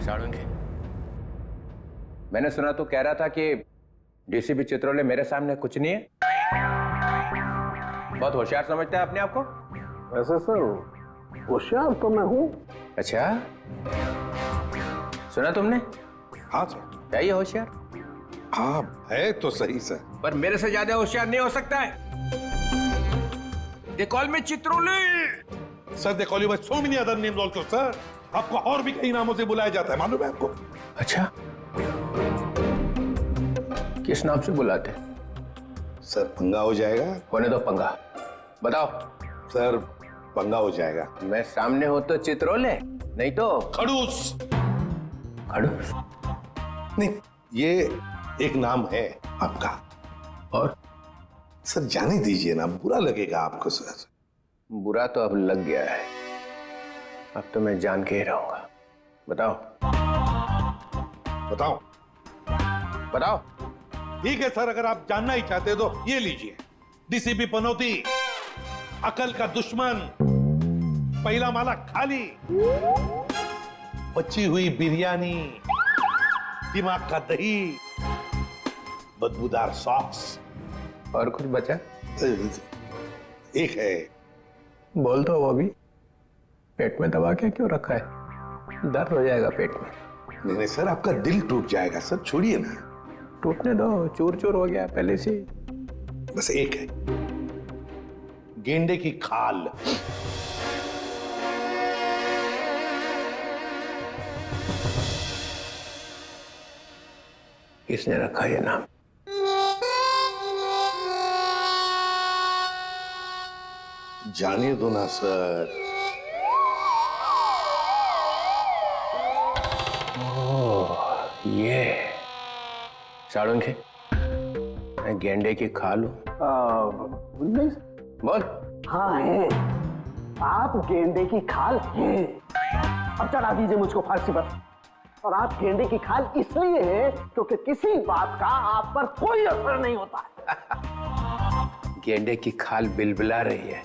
साळुंखे, मैंने सुना तो कह रहा था कि डीसीपी चित्रोले मेरे सामने कुछ नहीं है। बहुत होशियार समझते हैं अपने आप को। वैसे सर होशियार तो मैं हूँ। अच्छा, सुना तुमने? हाँ सर। क्या ये होशियार? हाँ है तो सही सर। पर मेरे से ज्यादा होशियार नहीं हो सकता है। They call me चित्रोले। Sir they call you by so many other names also sir. आपको और भी कई नामों से बुलाया जाता है, मालूम है आपको? अच्छा, किस नाम से बुलाते? सर पंगा हो जाएगा। होने दो पंगा, बताओ। सर पंगा हो जाएगा। मैं सामने हो तो चित्रोले, नहीं तो खड़ूस। खड़ूस? नहीं, ये एक नाम है आपका। और सर जाने दीजिए ना, बुरा लगेगा आपको सर। बुरा तो अब लग गया है, अब तो मैं जान के ही रहूंगा। बताओ बताओ। बताओ। ठीक है सर, अगर आप जानना ही चाहते हो तो ये लीजिए, डीसीपी पनौती, अकल का दुश्मन, पहला माला खाली, बची हुई बिरयानी, दिमाग का दही, बदबूदार सॉक्स। और कुछ बचा? एक है। बोल दो वो भी। पेट में दबा के क्यों रखा है? दर्द हो जाएगा पेट में। नहीं नहीं सर, आपका दिल टूट जाएगा सर, छोड़िए ना। टूटने दो, चूर चूर हो गया पहले से। बस एक है, गेंडे की खाल। किसने रखा ये नाम? जाने दो ना सर। ये साळुंखे, मैं गेंडे की खाल हूं। नहीं बोल। हाँ है, आप गेंडे की खाल हैं। अब चढ़ा दीजिए मुझको फांसी पर। और आप गेंडे की खाल इसलिए है क्योंकि किसी बात का आप पर कोई असर नहीं होता। गेंडे की खाल बिलबिला रही है।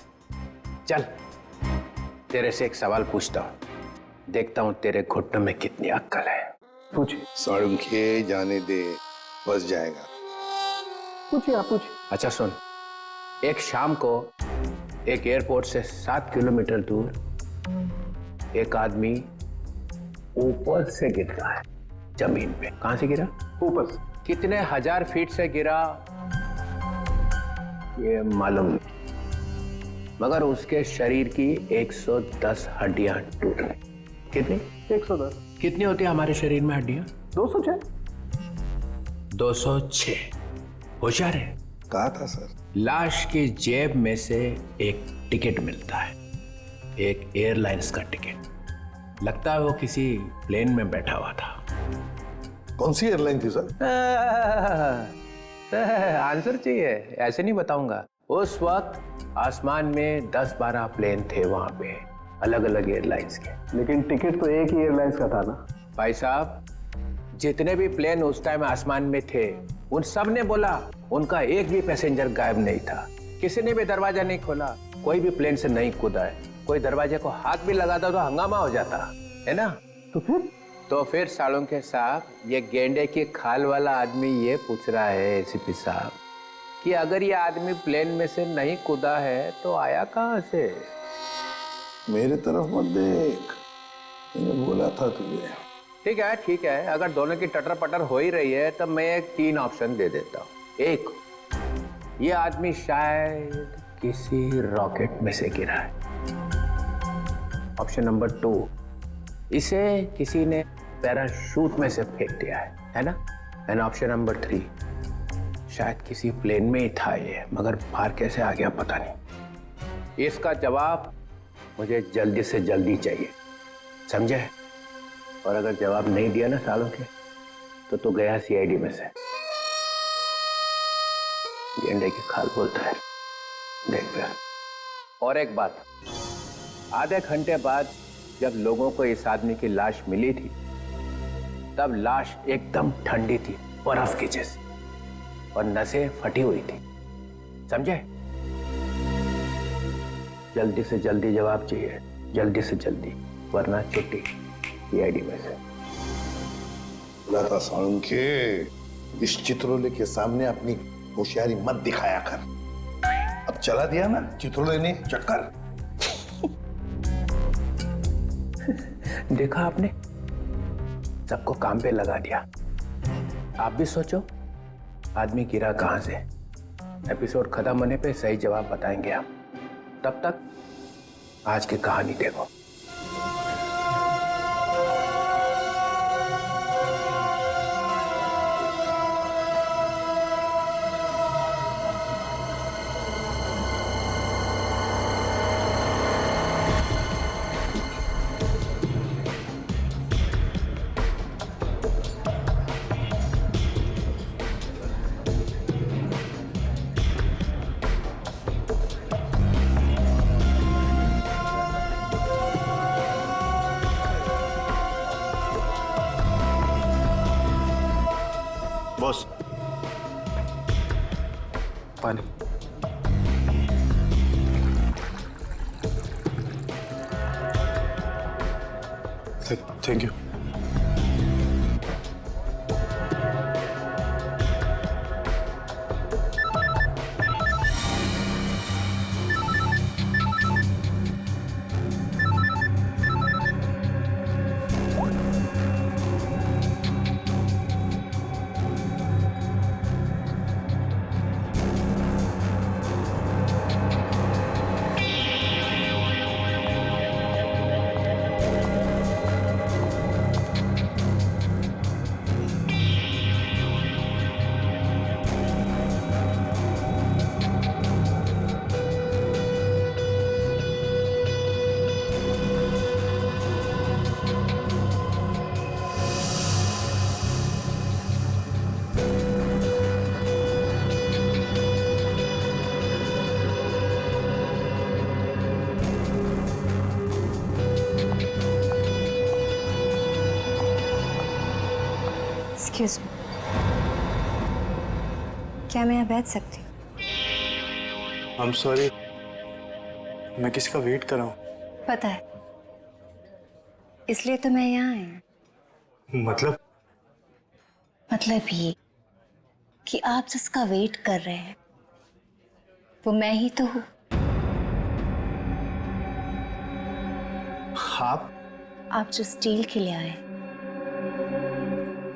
चल, तेरे से एक सवाल पूछता हूं, देखता हूं तेरे घुटनों में कितनी अक्ल है। पूछिए। साळुंखे जाने दे, बस जाएगा। पूछिए, आप पूछिए। अच्छा सुन, एक शाम को एक एयरपोर्ट से 7 किलोमीटर दूर एक आदमी ऊपर से गिर रहा है जमीन पे। कहां से गिरा? ऊपर से। कितने हजार फीट से गिरा ये मालूम नहीं, मगर उसके शरीर की 110 हड्डियां टूट गई। कितनी? 110। कितनी होती है हमारे शरीर में हड्डियां? 206। 206। होशियार है। कहा था सर। लाश की जेब में से एक टिकट मिलता है, एक एयरलाइंस का टिकट। लगता है वो किसी प्लेन में बैठा हुआ था। कौन सी एयरलाइन थी सर? आंसर चाहिए? ऐसे नहीं बताऊंगा। उस वक्त आसमान में 10-12 प्लेन थे वहां पे, अलग अलग एयरलाइंस के। लेकिन टिकट तो एक ही एयरलाइंस का था ना भाई साहब, जितने भी प्लेन उस टाइम आसमान में थे उन सब ने बोला उनका एक भी पैसेंजर गायब नहीं था। किसी ने भी दरवाजा नहीं खोला, कोई भी प्लेन से नहीं कूदा है। कोई दरवाजे को हाथ भी लगाता तो हंगामा हो जाता है ना। तो फिर साळुंखे साहब, ये गेंडे की खाल वाला आदमी ये पूछ रहा है एसीपी साहब कि अगर ये आदमी प्लेन में से नहीं कूदा है तो आया कहां से? मेरे तरफ मत देख, मैंने बोला था तुझे। ठीक है, अगर दोनों की टटर पटर हो ही रही है तो मैं एक 3 ऑप्शन दे देता हूँ। एक, ये आदमी शायद किसी रॉकेट में से गिरा है। ऑप्शन नंबर 2, इसे किसी ने पैराशूट में से फेंक दिया है ना। एंड ऑप्शन नंबर 3, शायद किसी प्लेन में ही था ये, मगर बाहर कैसे आ गया पता नहीं। इसका जवाब मुझे जल्दी से जल्दी चाहिए, समझे? और अगर जवाब नहीं दिया ना साळुंखे तो गया सीआईडी में से। गेंडे की खाल बोलता है, देख फिर। और एक बात, आधे घंटे बाद जब लोगों को इस आदमी की लाश मिली थी तब लाश एकदम ठंडी थी, बर्फ की जैसी, और नसें फटी हुई थी, समझे? जल्दी से जल्दी जवाब चाहिए, जल्दी से जल्दी, वरना छुट्टी सीआईडी में से। बोला था साउंड के इस चित्रोले के सामने अपनी होशियारी मत दिखाया कर। अब चला दिया ना चित्रोले ने चक्कर। देखा आपने, सबको काम पे लगा दिया। आप भी सोचो आदमी गिरा कहां से। एपिसोड खत्म होने पे सही जवाब बताएंगे हम। तब तक आज की कहानी देखो। बॉस, पानी। Thank you. एक्सक्यूज मी, क्या मैं यहाँ बैठ सकती हूँ? आई एम सॉरी, मैं किसी का वेट कर रहा हूँ। पता है, इसलिए तो मैं यहाँ आई हूँ। मतलब ये कि आप जिसका वेट कर रहे हैं वो मैं ही तो हूँ। आप जो स्टील के लिए आए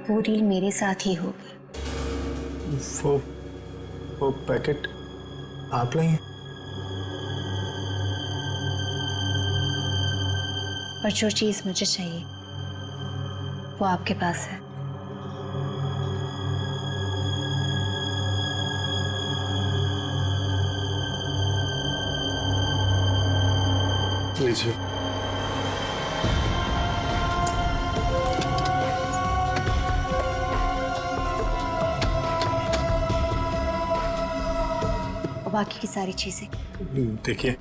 वो डील मेरे साथ ही होगी। वो पैकेट आप लाई हैं? और जो चीज मुझे चाहिए वो आपके पास है। लीजिए। बाकी की सारी चीजें देखिए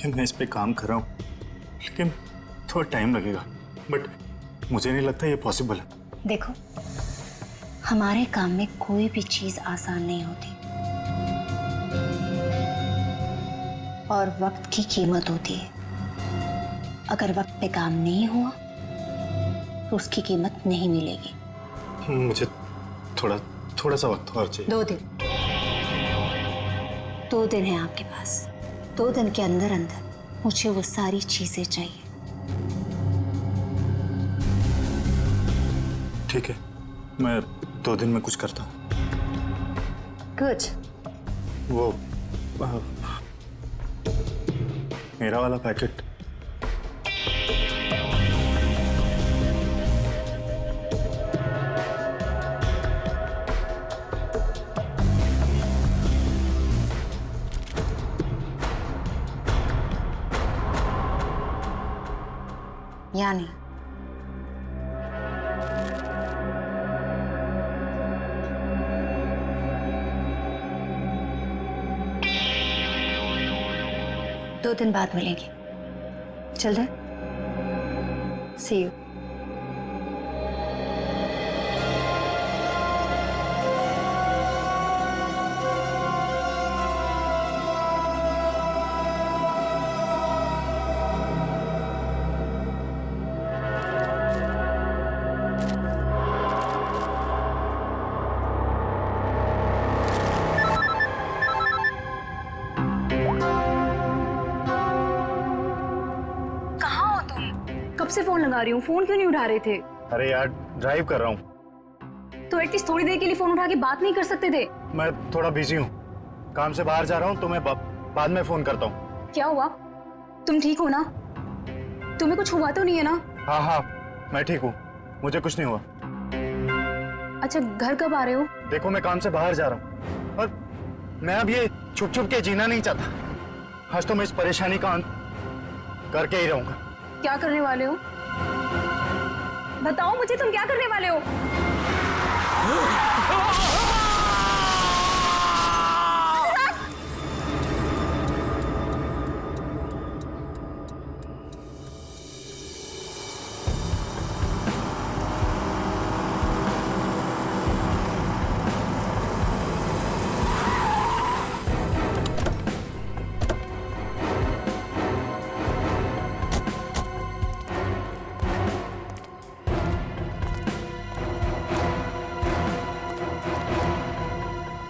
मैं इस पे काम कर रहा हूँ, लेकिन थोड़ा टाइम लगेगा, बट मुझे नहीं लगता ये पॉसिबल है। देखो, हमारे काम में कोई भी चीज आसान नहीं होती और वक्त की कीमत होती है। अगर वक्त पे काम नहीं हुआ तो उसकी कीमत नहीं मिलेगी। मुझे थोड़ा सा वक्त और चाहिए। 2 दिन है आपके पास। 2 दिन के अंदर मुझे वो सारी चीजें चाहिए। ठीक है, मैं 2 दिन में कुछ करता हूँ। गुड। वो मेरा वाला पैकेट यानी दो दिन बाद मिलेंगे। चल रहे? सी यू। कब से फोन लगा रही हूँ, फोन क्यों नहीं उठा रहे थे? अरे यार ड्राइव कर रहा हूँ। तो एटलीस्ट थोड़ी देर के लिए फोन उठा के बात नहीं कर सकते थे? मैं थोड़ा बिजी हूँ, काम से बाहर जा रहा हूँ, तो मैं बाद में फोन करता हूँ। क्या हुआ? तुम ठीक हो ना? तुम्हें कुछ हुआ तो नहीं है ना? हाँ हाँ मैं ठीक हूँ, मुझे कुछ नहीं हुआ। अच्छा, घर कब आ रहे हो? देखो मैं काम से बाहर जा रहा हूँ और मैं अब ये छुप छुप के जीना नहीं चाहता। आज तो मैं इस परेशानी का अंत करके ही रहूंगा। क्या करने वाले हो? बताओ मुझे, तुम क्या करने वाले हो?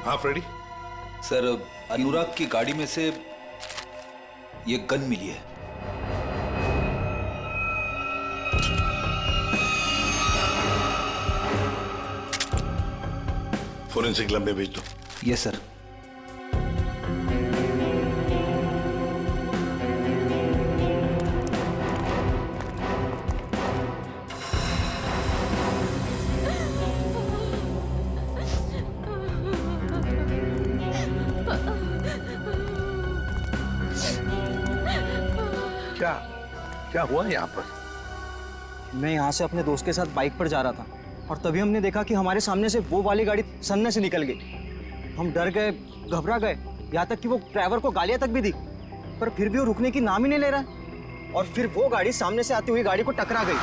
हाँ फ्रेडी। सर, अनुराग की गाड़ी में से ये गन मिली है। फोरेंसिक लैब में भेज दो। Yes sir. क्या क्या हुआ यहाँ पर? मैं यहाँ से अपने दोस्त के साथ बाइक पर जा रहा था और तभी हमने देखा कि हमारे सामने से वो वाली गाड़ी सन्ने से निकल गई। हम डर गए, घबरा गए, यहाँ तक कि वो ड्राइवर को गालियाँ तक भी दी, पर फिर भी वो रुकने की नाम ही नहीं ले रहा। और फिर वो गाड़ी सामने से आती हुई गाड़ी को टकरा गई।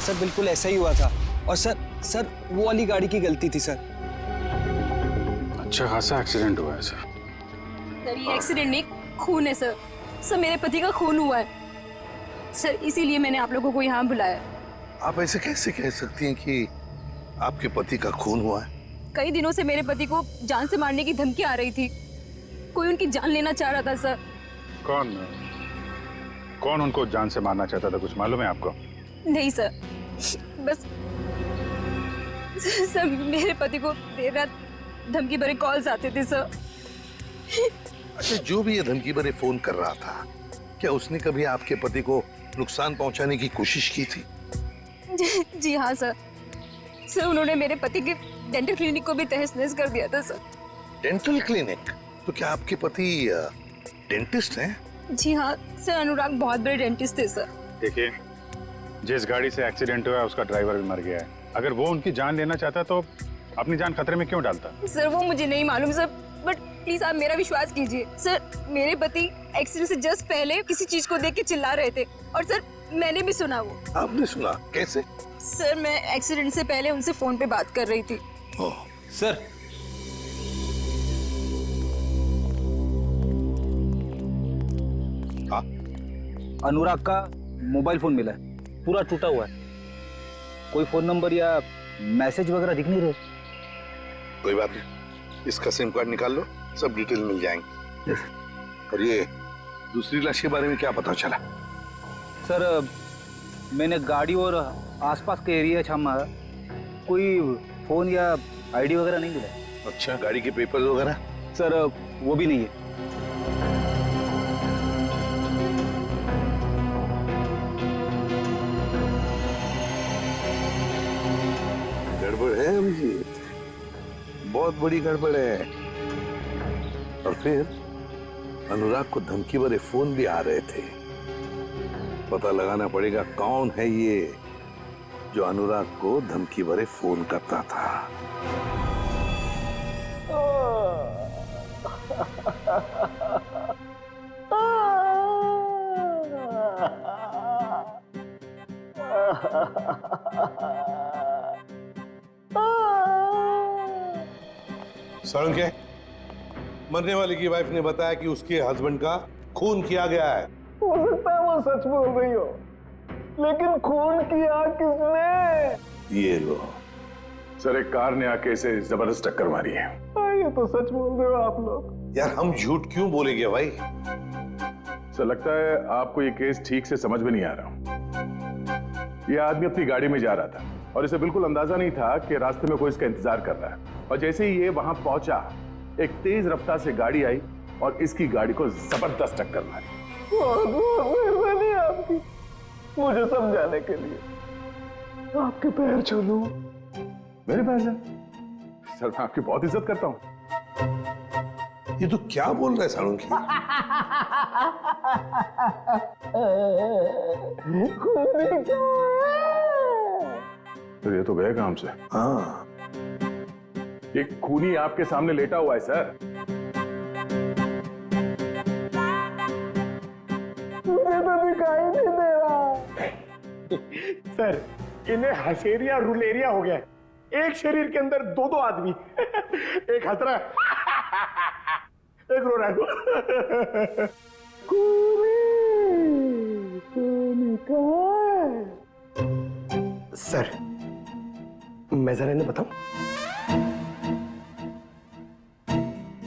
सर बिल्कुल ऐसा ही हुआ था। और सर वो वाली गाड़ी की गलती थी सर। अच्छा खासा एक्सीडेंट हुआ है सर। सर ये एक्सीडेंट नहीं, खून है सर। सर मेरे पति का खून हुआ है सर, इसीलिए मैंने आप लोगों को यहाँ बुलाया। आप ऐसे कैसे कह सकती हैं कि आपके पति का खून हुआ है? कई दिनों से मेरे पति को जान से मारने की धमकी आ रही थी। कोई उनकी जान लेना चाह रहा था सर। कौन उनको जान से मारना चाहता था, कुछ मालूम है आपको? नहीं सर, बस सर मेरे पति को देर रात धमकी भरे कॉल्स आते थे सर। अच्छा, जो भी ये धमकी भरे फोन कर रहा था, क्या उसने कभी आपके पति को नुकसान पहुंचाने की कोशिश की थी? जी हाँ सर। सर उन्होंने मेरे पति के डेंटल क्लिनिक को भी तहस-नहस कर दिया था सर। Dental clinic? तो क्या आपके पति डेंटिस्ट हैं? जी हाँ सर, अनुराग बहुत बड़े डेंटिस्ट थे सर। देखिए, जिस गाड़ी से एक्सीडेंट हुआ है उसका ड्राइवर भी मर गया है। अगर वो उनकी जान लेना चाहता तो अपनी जान खतरे में क्यों डालता? सर वो मुझे नहीं मालूम सर, बट प्लीज आप मेरा विश्वास कीजिए सर। मेरे पति एक्सीडेंट से जस्ट पहले किसी चीज को देख के चिल्ला रहे थे और सर मैंने भी सुना। वो आपने सुना? कैसे? सर मैं एक्सीडेंट से पहले उनसे फोन पे बात कर रही थी। सर, अनुराग का मोबाइल फोन मिला है, पूरा टूटा हुआ है। कोई फोन नंबर या मैसेज वगैरह दिख नहीं रहे। कोई बात नहीं, इसका सिम कार्ड निकाल लो, सब डिटेल मिल जाएंगे। और ये दूसरी लाश के बारे में क्या पता चला? सर मैंने गाड़ी और आसपास के एरिया छामा, कोई फोन या आईडी वगैरह नहीं मिला। अच्छा, गाड़ी के पेपर्स वगैरह? सर वो भी नहीं है। गड़बड़ है अभिजीत, बहुत बड़ी गड़बड़ है। और फिर अनुराग को धमकी भरे फोन भी आ रहे थे। पता लगाना पड़ेगा कौन है ये जो अनुराग को धमकी भरे फोन करता था। सड़क है, मरने वाले की वाइफ ने बताया कि उसके हस्बैंड का खून किया गया है। हो सकता है वो सच बोल रही हो, लेकिन खून किया किसने? ये लो। सर एक कार ने आके इसे जबरदस्त टक्कर मारी है। ये तो सच बोल रहे हो आप लोग। यार हम झूठ क्यों बोलेंगे भाई? सर लगता है आपको ये केस ठीक से समझ में नहीं आ रहा। ये आदमी अपनी गाड़ी में जा रहा था और इसे बिल्कुल अंदाजा नहीं था कि रास्ते में कोई इसका इंतजार कर रहा है, और जैसे ही ये वहां पहुंचा एक तेज रफ्तार से गाड़ी आई और इसकी गाड़ी को जबरदस्त टक्कर मारी। बहुत बहुत मेहरबानी आपकी मुझे समझाने के लिए। आपके पैर छू लूं। मेरे पैर से? सर मैं आपकी बहुत इज्जत करता हूं। ये तो क्या बोल रहा है सालुंकी? तो ये तो गए काम से। हाँ, ये खूनी आपके सामने लेटा हुआ है सर। मुझे तो दिखाई नहीं दे रहा। सर इन्हें हसेरिया रुलेरिया हो गया है। एक शरीर के अंदर दो दो आदमी, एक हंस रहा है, एक रो रहा है। सर मैं जरा इन्हें बताऊं।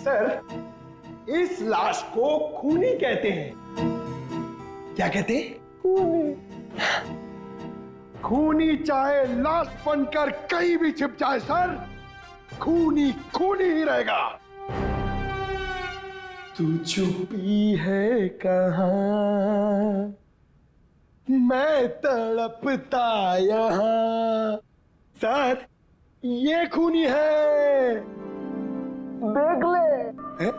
सर इस लाश को खूनी कहते हैं। क्या कहते हैं? खूनी चाहे लाश बनकर कहीं भी छिप जाए सर, खूनी खूनी ही रहेगा। तू छुपी है कहाँ, मैं तड़पता यहाँ। सर ये खूनी है, देख ले। है?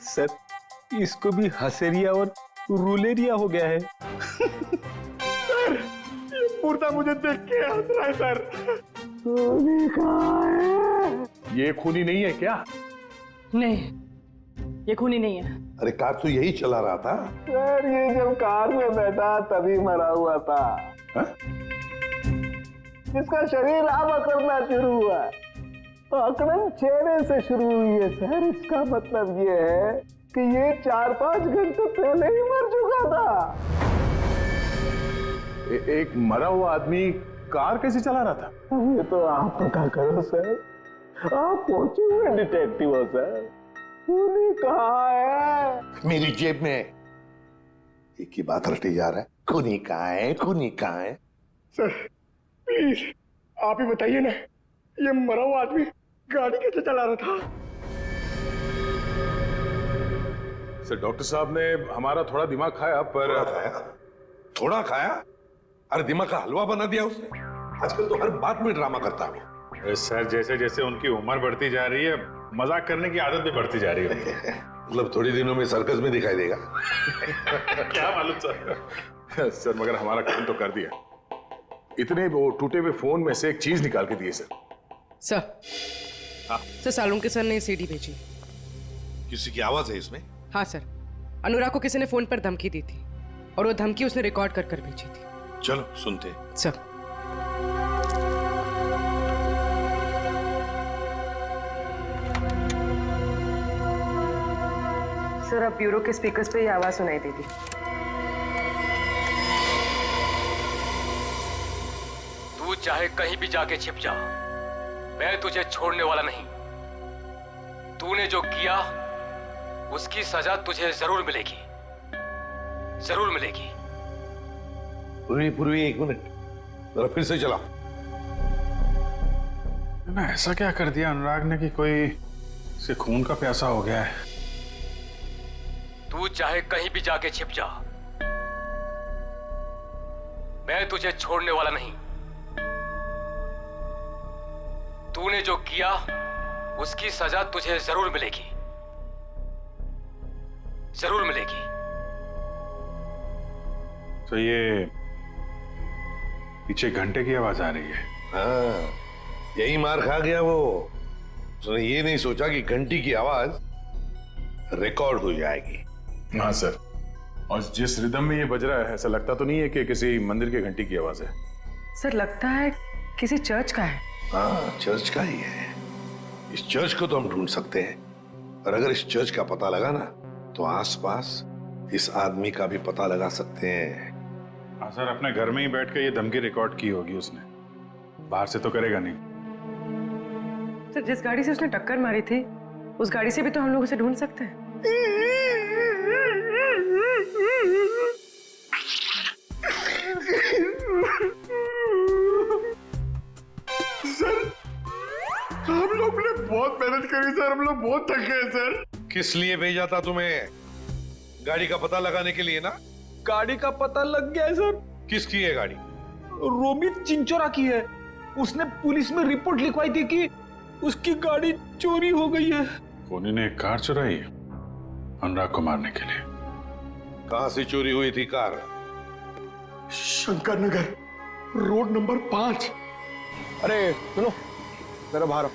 सर इसको भी हसेरिया और रुलेरिया हो गया है। सर ये मुर्दा मुझे देख के हंस रहा है सर। ये खूनी नहीं है क्या? नहीं ये खूनी नहीं है। अरे कार तो यही चला रहा था। सर ये जब कार में बैठा तभी मरा हुआ था। इसका शरीर आवा करना शुरू हुआ, तो अकड़न चेहरे से शुरू हुई है सर। इसका मतलब ये है कि ये 4-5 घंटे पहले ही मर चुका था। एक मरा हुआ आदमी कार कैसे चला रहा था? ये तो आप पता करो सर, आप पहुंचे हुए डिटेक्टिव हो सर। खूनी कहाँ है? मेरी जेब में। एक ही बात रटे जा रहा है, खूनी कहाँ है, खूनी कहाँ है? सर प्लीज आप ही बताइए ना, ये मरा हुआ आदमी गाड़ी कैसे चला रहा था? सर डॉक्टर साहब ने हमारा थोड़ा दिमाग खाया, पर थोड़ा खाया? अरे दिमाग का हलवा बना दिया उसने। आजकल तो हर बात में ड्रामा करता है। सर जैसे जैसे उनकी उम्र बढ़ती जा रही है, मजाक करने की आदत भी बढ़ती जा रही है। मतलब थोड़ी दिनों में सर्कस में दिखाई देगा। क्या मालूम सर। सर मगर हमारा काम तो कर दिया। इतने वो टूटे हुए फोन में से एक चीज निकाल के दिए sir. Sir sir Salunke sir ने सीडी भेजी। किसी की आवाज है इसमें? हाँ सर, अनुराग को किसी ने फोन पर धमकी दी थी और वो धमकी उसने रिकॉर्ड कर कर भेजी थी। चलो सुनते। सर सर अब ब्यूरो के स्पीकर्स पे ये आवाज सुनाई देगी। तू चाहे कहीं भी जाके छिप जा, मैं तुझे छोड़ने वाला नहीं। तूने जो किया उसकी सजा तुझे जरूर मिलेगी, जरूर मिलेगी। पूर्वी एक मिनट जरा फिर से चला। मैं ऐसा क्या कर दिया अनुराग ने कि कोई से खून का प्यासा हो गया है? तू चाहे कहीं भी जाके छिप जा, मैं तुझे छोड़ने वाला नहीं। तूने जो किया उसकी सजा तुझे जरूर मिलेगी, जरूर मिलेगी। तो ये पीछे घंटे की आवाज आ रही है। हाँ, यही मार खा गया वो। उसने ये नहीं सोचा कि घंटी की आवाज रिकॉर्ड हो जाएगी। हाँ सर, और जिस रिदम में ये बज रहा है ऐसा लगता तो नहीं है कि किसी मंदिर की घंटी की आवाज है। सर लगता है किसी चर्च का है। हाँ चर्च का ही है। इस चर्च को तो हम ढूंढ सकते हैं, और अगर इस चर्च का पता लगा ना तो आसपास इस आदमी का भी पता लगा सकते हैं। हाँ सर, अपने घर में ही बैठ के ये धमकी रिकॉर्ड की होगी उसने, बाहर से तो करेगा नहीं। सर जिस गाड़ी से उसने टक्कर मारी थी उस गाड़ी से भी तो हम लोग उसे ढूंढ सकते हैं। सर हम लोग ने बहुत मेहनत करी सर, हम लोग बहुत थक गए सर। किस लिए भेजा था तुम्हें? गाड़ी का पता लगाने के लिए ना? गाड़ी का पता लग गया है सर। किसकी है गाड़ी? रोमित चिंचोरा की है। उसने पुलिस में रिपोर्ट लिखवाई थी कि उसकी गाड़ी चोरी हो गई है। खूनी ने एक कार चुराई है अनुराग को मारने के लिए। कहां से चोरी हुई थी car? Shankar Nagar road number 5। अरे सुनो, मेरा बाहर आओ।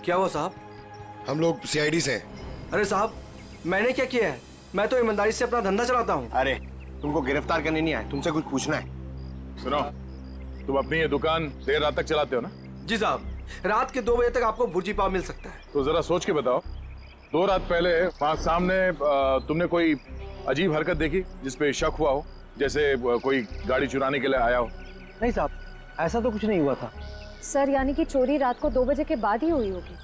क्या हुआ साहब? हम लोग सीआईडी से हैं। अरे साहब मैंने क्या किया है? मैं तो ईमानदारी से अपना धंधा चलाता हूँ। अरे तुमको गिरफ्तार करने नहीं आए, तुमसे कुछ पूछना है। सुनो, तुम अपनी ये दुकान देर रात तक चलाते हो ना? जी साहब, रात के 2 बजे तक आपको भुर्जी पाव मिल सकता है। तो जरा सोच के बताओ, 2 रात पहले वहां सामने तुमने कोई अजीब हरकत देखी जिसपे शक हुआ हो, जैसे कोई गाड़ी चुराने के लिए आया हो? नहीं साहब, ऐसा तो कुछ नहीं हुआ था। सर यानी कि चोरी रात को 2 बजे के बाद ही हुई होगी।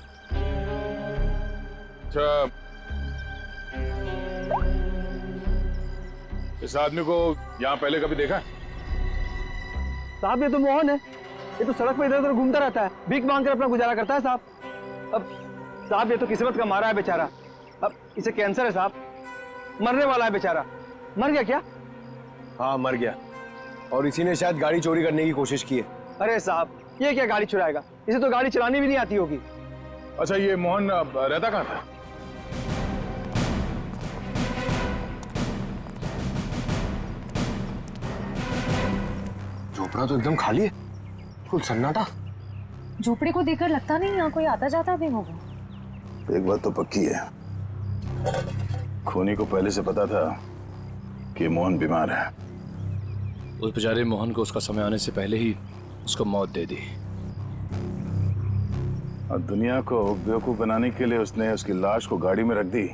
अच्छा, इस आदमी को यहाँ पहले कभी देखा है? साहब ये तो मोहन है, ये तो सड़क पर इधर उधर घूमता रहता है, भीख मांगकर अपना गुजारा करता है साहब। अब साहब ये तो किस्मत का मारा है बेचारा। अब इसे कैंसर है साहब, मरने वाला है बेचारा। मर गया क्या? हाँ मर गया, और इसी ने शायद गाड़ी चोरी करने की कोशिश की है। अरे साहब ये क्या गाड़ी चुराएगा? इसे तो गाड़ी चलानी भी नहीं आती होगी। अच्छा, ये मोहन रहता कहाँ था? झोपड़ा तो एकदम खाली है, कुछ सन्नाटा। झोपड़ी को देखकर लगता नहीं यहाँ कोई आता जाता भी होगा। एक बात तो पक्की है, खूनी को पहले से पता था कि मोहन बीमार है। उस बेचारे मोहन को उसका समय आने से पहले ही उसको मौत दे दी। और दुनिया को बेवकूफ बनाने के लिए उसने उसकी लाश को गाड़ी में रख दी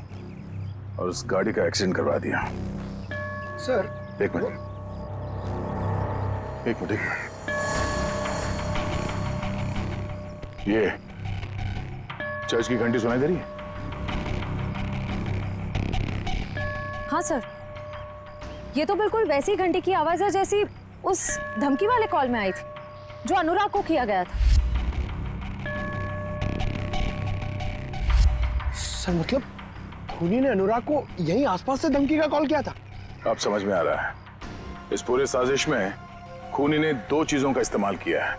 और उस गाड़ी का एक्सीडेंट करवा दिया। सर एक मिनट। ये चर्च की घंटी सुनाई दे रही है? हाँ सर, ये तो बिल्कुल वैसी घंटी की आवाज है जैसी उस धमकी वाले कॉल में आई थी जो अनुराग को किया गया था। सर मतलब खूनी ने अनुराग को यहीं आसपास से धमकी का कॉल किया था? अब समझ में आ रहा है। इस पूरे साजिश में खूनी ने 2 चीजों का इस्तेमाल किया है।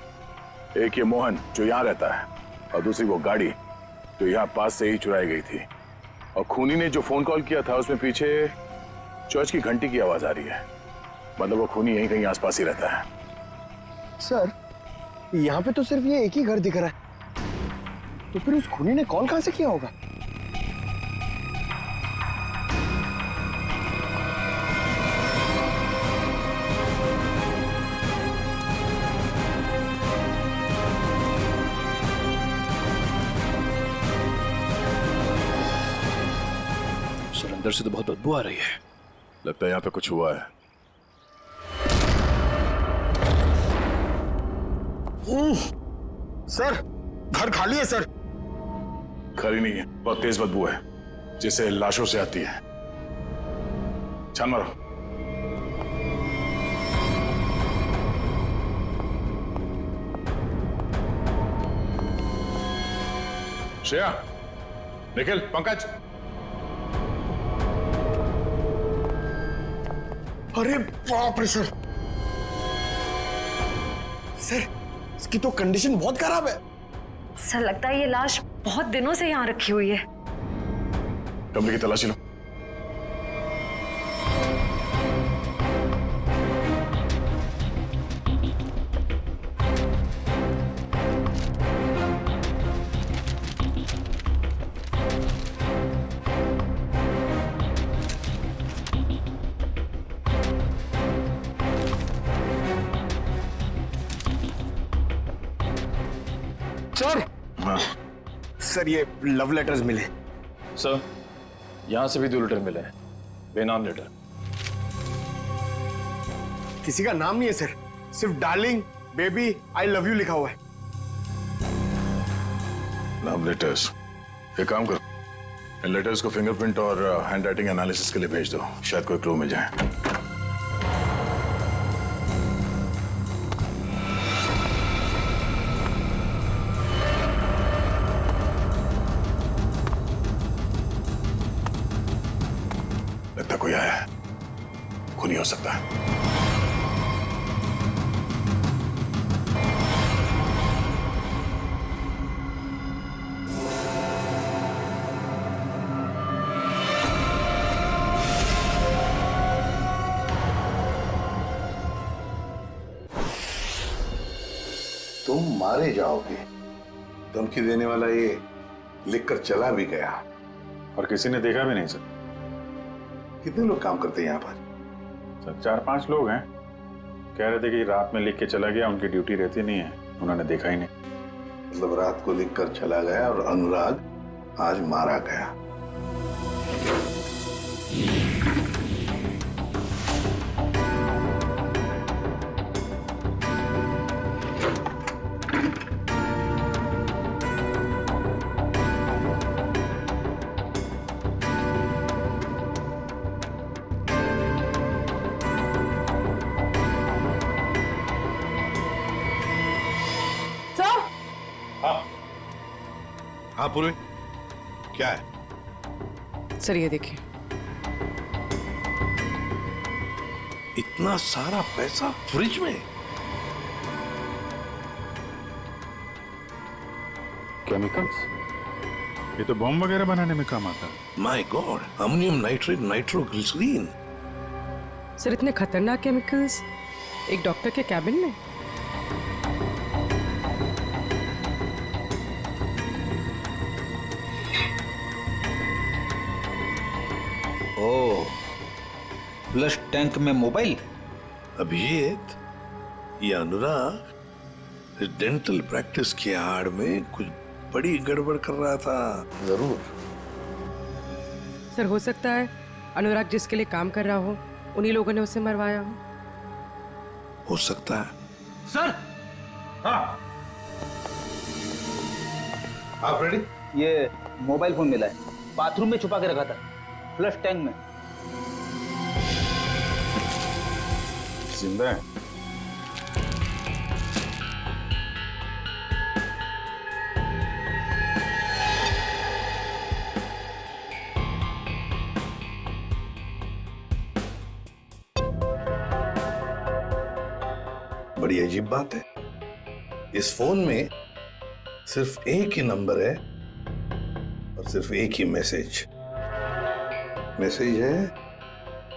एक ये मोहन जो यहाँ रहता है, और दूसरी वो गाड़ी जो यहाँ पास से ही चुराई गई थी। और खूनी ने जो फोन कॉल किया था उसमें पीछे चर्च की घंटी की आवाज आ रही है। मतलब वो खूनी यहीं कहीं आसपास ही रहता है। सर यहाँ पे तो सिर्फ ये एक ही घर दिख रहा है, तो फिर उस खूनी ने कॉल कहां से किया होगा? अंदर से तो बहुत बदबू आ रही है। लगता है यहाँ पे कुछ हुआ है। सर घर खाली है सर। खाली नहीं है, बहुत तेज बदबू है जिसे लाशों से आती है। छान मारो। श्रेया, निखिल, पंकज। अरे बाप रे सर, सर इसकी तो कंडीशन बहुत खराब है। सर लगता है ये लाश बहुत दिनों से यहाँ रखी हुई है। कमरे की तलाशी लो। सर हाँ सर ये लव लेटर्स मिले। सर यहाँ से भी 2 लेटर मिले हैं, बेनाम लेटर। किसी का नाम नहीं है सर, सिर्फ darling, baby, I love you लिखा हुआ है। Love letters. एक काम करो, इन लेटर्स को फिंगरप्रिंट और हैंड राइटिंग एनालिसिस के लिए भेज दो, शायद कोई क्लू मिल जाए। लगता कोई आया है, खूनी हो सकता है। तुम मारे जाओगे, धमकी देने वाला ये लिखकर चला भी गया। और किसी ने देखा भी नहीं सर। कितने लोग काम करते हैं यहाँ पर? सर 4-5 लोग हैं, कह रहे थे कि रात में लिख के चला गया, उनकी ड्यूटी रहती नहीं है, उन्होंने देखा ही नहीं। मतलब रात को लिखकर चला गया और अनुराग आज मारा गया। हाँ पूर्वी, क्या है? सर ये देखिए, इतना सारा पैसा फ्रिज में? केमिकल्स? ये तो बॉम्ब वगैरह बनाने में काम आता है। My god, ammonium nitrate, nitroglycerine. Sir इतने खतरनाक केमिकल्स एक डॉक्टर के कैबिन में? ओह, फ्लश टैंक में मोबाइल। अभिजीत, ये अनुराग इस डेंटल प्रैक्टिस की आड़ में कुछ बड़ी गड़बड़ कर रहा था जरूर। सर हो सकता है अनुराग जिसके लिए काम कर रहा हो उन्हीं लोगों ने उसे मरवाया हो सकता है। सर। हाँ आप रेडी? ये मोबाइल फोन मिला है, बाथरूम में छुपा के रखा था, फ्लश टैंक में। जिंदा है? बड़ी अजीब बात है, इस फोन में सिर्फ एक ही नंबर है और सिर्फ एक ही मैसेज है,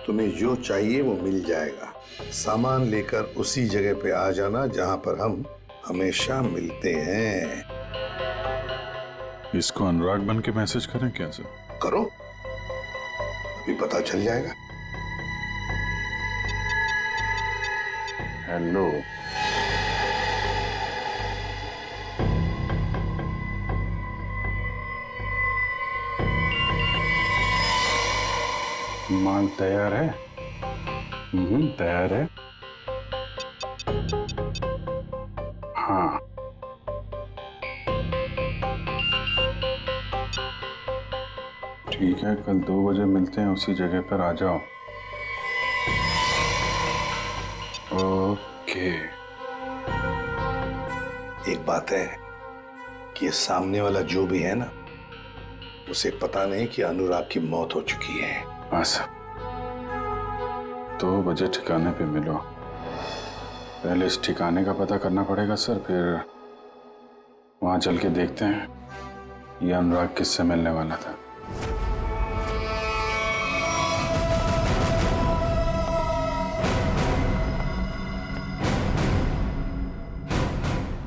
तुम्हें जो चाहिए वो मिल जाएगा, सामान लेकर उसी जगह पे आ जाना जहां पर हम हमेशा मिलते हैं। इसको अनुराग बन के मैसेज करें क्या सर? करो, अभी पता चल जाएगा। हेलो, माल तैयार है? तैयार है। हाँ, ठीक है, कल 2 बजे मिलते हैं, उसी जगह पर आ जाओ। ओके। एक बात है कि ये सामने वाला जो भी है ना, उसे पता नहीं कि अनुराग की मौत हो चुकी है। बस 2 बजे ठिकाने पे मिलो। पहले इस ठिकाने का पता करना पड़ेगा सर, फिर वहां चल के देखते हैं ये अनुराग किससे मिलने वाला था।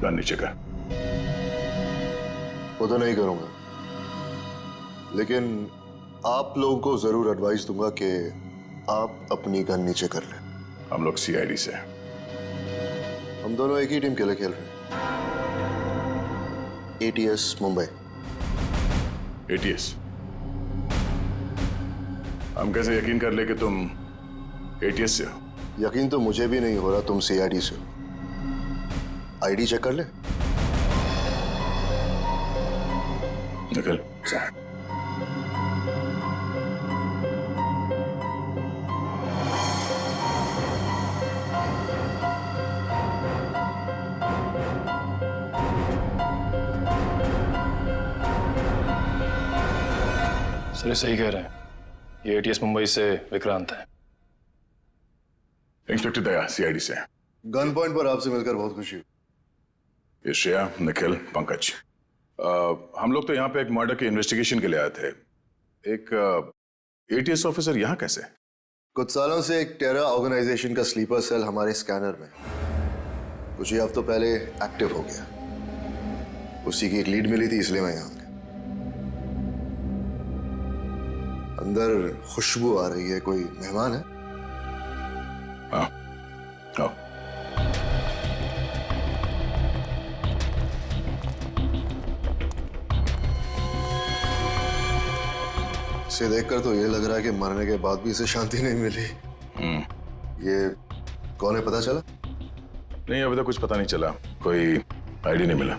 गन नीचे कर। वो तो नहीं करूंगा, लेकिन आप लोगों को जरूर एडवाइस दूंगा कि आप अपनी गन नीचे कर लें। हम लोग सीआईडी से हैं। हम दोनों एक ही टीम के लिए खेल रहे हैं। एटीएस मुंबई। एटीएस? हम कैसे यकीन कर ले कि तुम एटीएस से हो? यकीन तो मुझे भी नहीं हो रहा तुम सीआईडी से हो। आईडी चेक कर ले। निकल। सर ये सही कह रहे हैं, ये एटीएस मुंबई से विक्रांत है। इंस्पेक्टर दया, सीआईडी से। गन पॉइंट पर आपसे मिलकर बहुत खुशी हुई। ये श्रेया, निखिल, पंकज। हम लोग तो यहाँ पे एक मर्डर के इन्वेस्टिगेशन के लिए आए थे। एक एटीएस ऑफिसर यहाँ कैसे? कुछ सालों से एक टेरर ऑर्गेनाइजेशन का स्लीपर सेल हमारे स्कैनर में कुछ ही हफ्तों पहले एक्टिव हो गया। उसी की एक लीड मिली थी, इसलिए मैं यहाँ आ गया। अंदर खुशबू आ रही है, कोई मेहमान है? हाँ, आओ। इसे देखकर तो ये लग रहा है कि मरने के बाद भी इसे शांति नहीं मिली। ये कौन है, पता चला? नहीं, अभी तक कुछ पता नहीं चला, कोई आईडी नहीं मिला।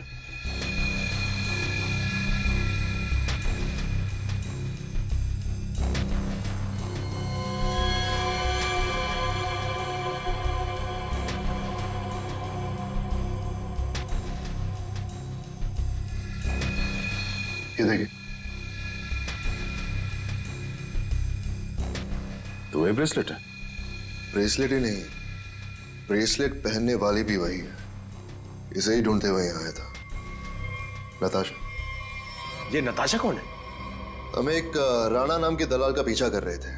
ये देखिए, तो वही ब्रेसलेट है? ब्रेसलेट ही नहीं, ब्रेसलेट पहनने वाली भी वही है। इसे ही ढूंढते हुए यहाँ आया था। नताशा। ये नताशा कौन है? हम एक राणा नाम के दलाल का पीछा कर रहे थे।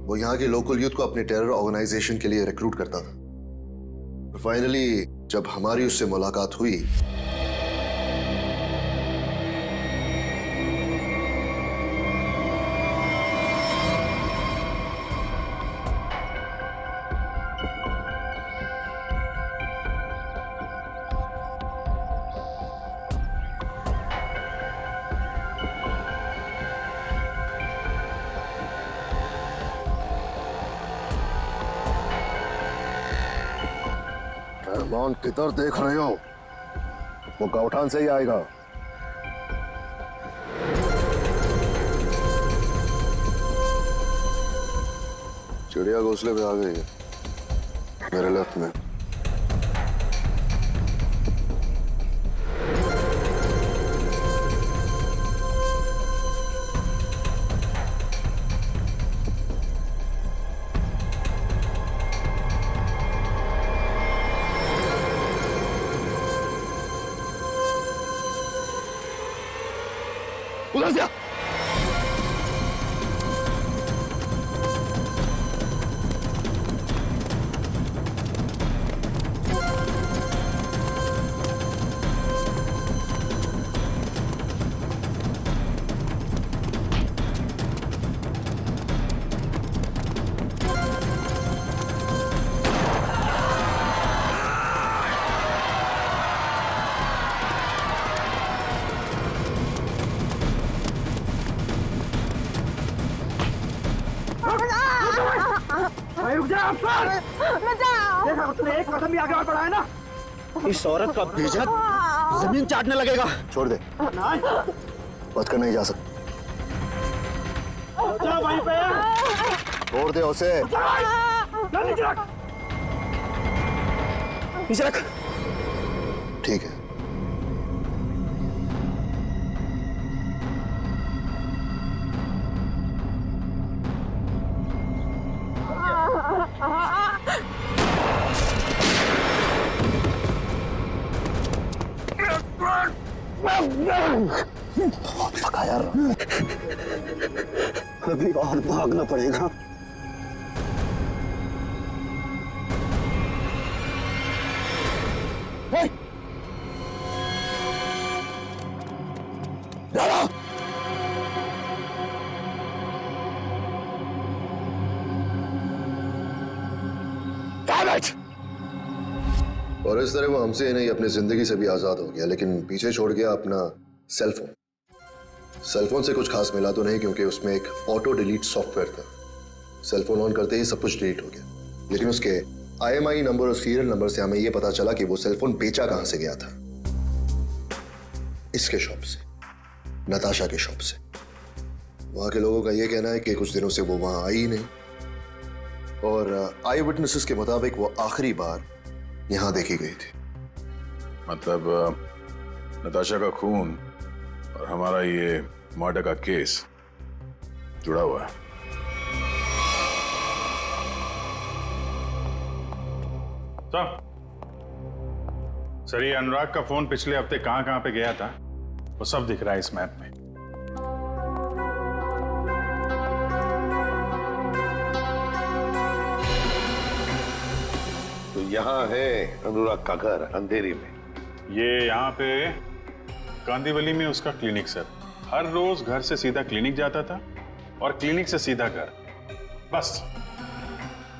वो यहाँ के लोकल यूथ को अपने टेरर ऑर्गेनाइजेशन के लिए रिक्रूट करता था। फाइनली जब हमारी उससे मुलाकात हुई रहमान, किधर देख रहे हो? वो गौठान से ही आएगा। चिड़िया घोंसले पे आ गई है, मेरे लेफ्ट में। उधर से आ। देखा, तूने एक कदम भी आगे और बढ़ाया ना, इस औरत का भेजक जमीन चाटने लगेगा। छोड़ दे, बच कर नहीं जा सकता। वहीं पे छोड़ दे उसे। नीचे रख, नीचे रख। ठीक है। बहुत थका यार, अभी और भागना पड़ेगा। और इस तरह वो हमसे ही नहीं अपनी जिंदगी से भी आजाद हो गया, लेकिन पीछे छोड़ गया अपना सेलफोन। सेलफोन से कुछ खास मिला तो नहीं, क्योंकि उसमें एक ऑटो डिलीट सॉफ्टवेयर था। सेलफोन ऑन करते ही सब कुछ डिलीट हो गया, लेकिन उसके IMEI नंबर और सीरियल नंबर से हमें यह पता चला कि वो सेलफोन बेचा कहां से गया था। इसके शॉप से, नताशा के शॉप से। वहां के लोगों का यह कहना है कि कुछ दिनों से वो वहां आई ही नहीं, और आई विटनेसेस के मुताबिक वो आखिरी बार यहां देखी गई थी। मतलब नताशा का खून और हमारा ये मर्डर का केस जुड़ा हुआ है। सर, ये अनुराग का फोन पिछले हफ्ते कहां कहां पे गया था वो सब दिख रहा है इस मैप में। तो यहाँ है अनुराग का घर अंधेरी में। ये यहाँ पे कांदीवली में उसका क्लिनिक सर। हर रोज घर से सीधा क्लिनिक जाता था और क्लिनिक से सीधा घर, बस।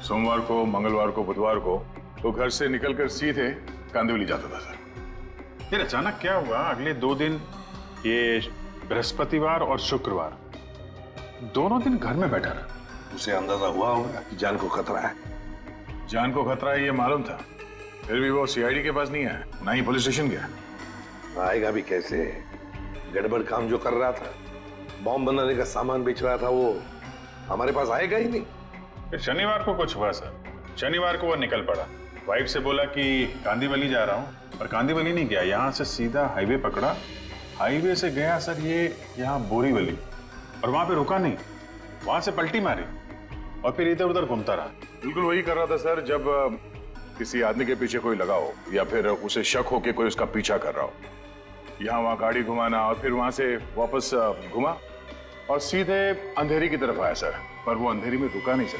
सोमवार को, मंगलवार को, बुधवार को तो घर से निकलकर सीधे कांदिवली जाता था सर। फिर अचानक क्या हुआ, अगले 2 दिन, ये बृहस्पतिवार और शुक्रवार, दोनों दिन घर में बैठा रहा। उसे अंदाजा हुआ होगा कि जान को खतरा है। जान को खतरा है ये मालूम था, फिर भी वो CID के पास नहीं आया, ना ही पुलिस स्टेशन गया। आएगा भी कैसे? गड़बड़ काम जो कर रहा था, बॉम्ब बनाने का सामान बेच रहा था, वो हमारे पास आएगा ही नहीं। फिर शनिवार को कुछ हुआ सर। शनिवार को वो निकल पड़ा, वाइफ से बोला कि कांदीवली जा रहा हूँ, पर कांदीवली नहीं गया, यहाँ से सीधा हाईवे पकड़ा। हाईवे से गया सर ये यहाँ बोरीवली, और वहां पे रुका नहीं, वहां से पलटी मारी और फिर इधर उधर घूमता रहा। बिल्कुल वही कर रहा था सर, जब किसी आदमी के पीछे कोई लगा हो या फिर उसे शक हो कि कोई उसका पीछा कर रहा हो। यहाँ वहाँ गाड़ी घुमाना और फिर वहां से वापस घुमा और सीधे अंधेरी की तरफ आया सर। पर वो अंधेरी में रुका नहीं सर,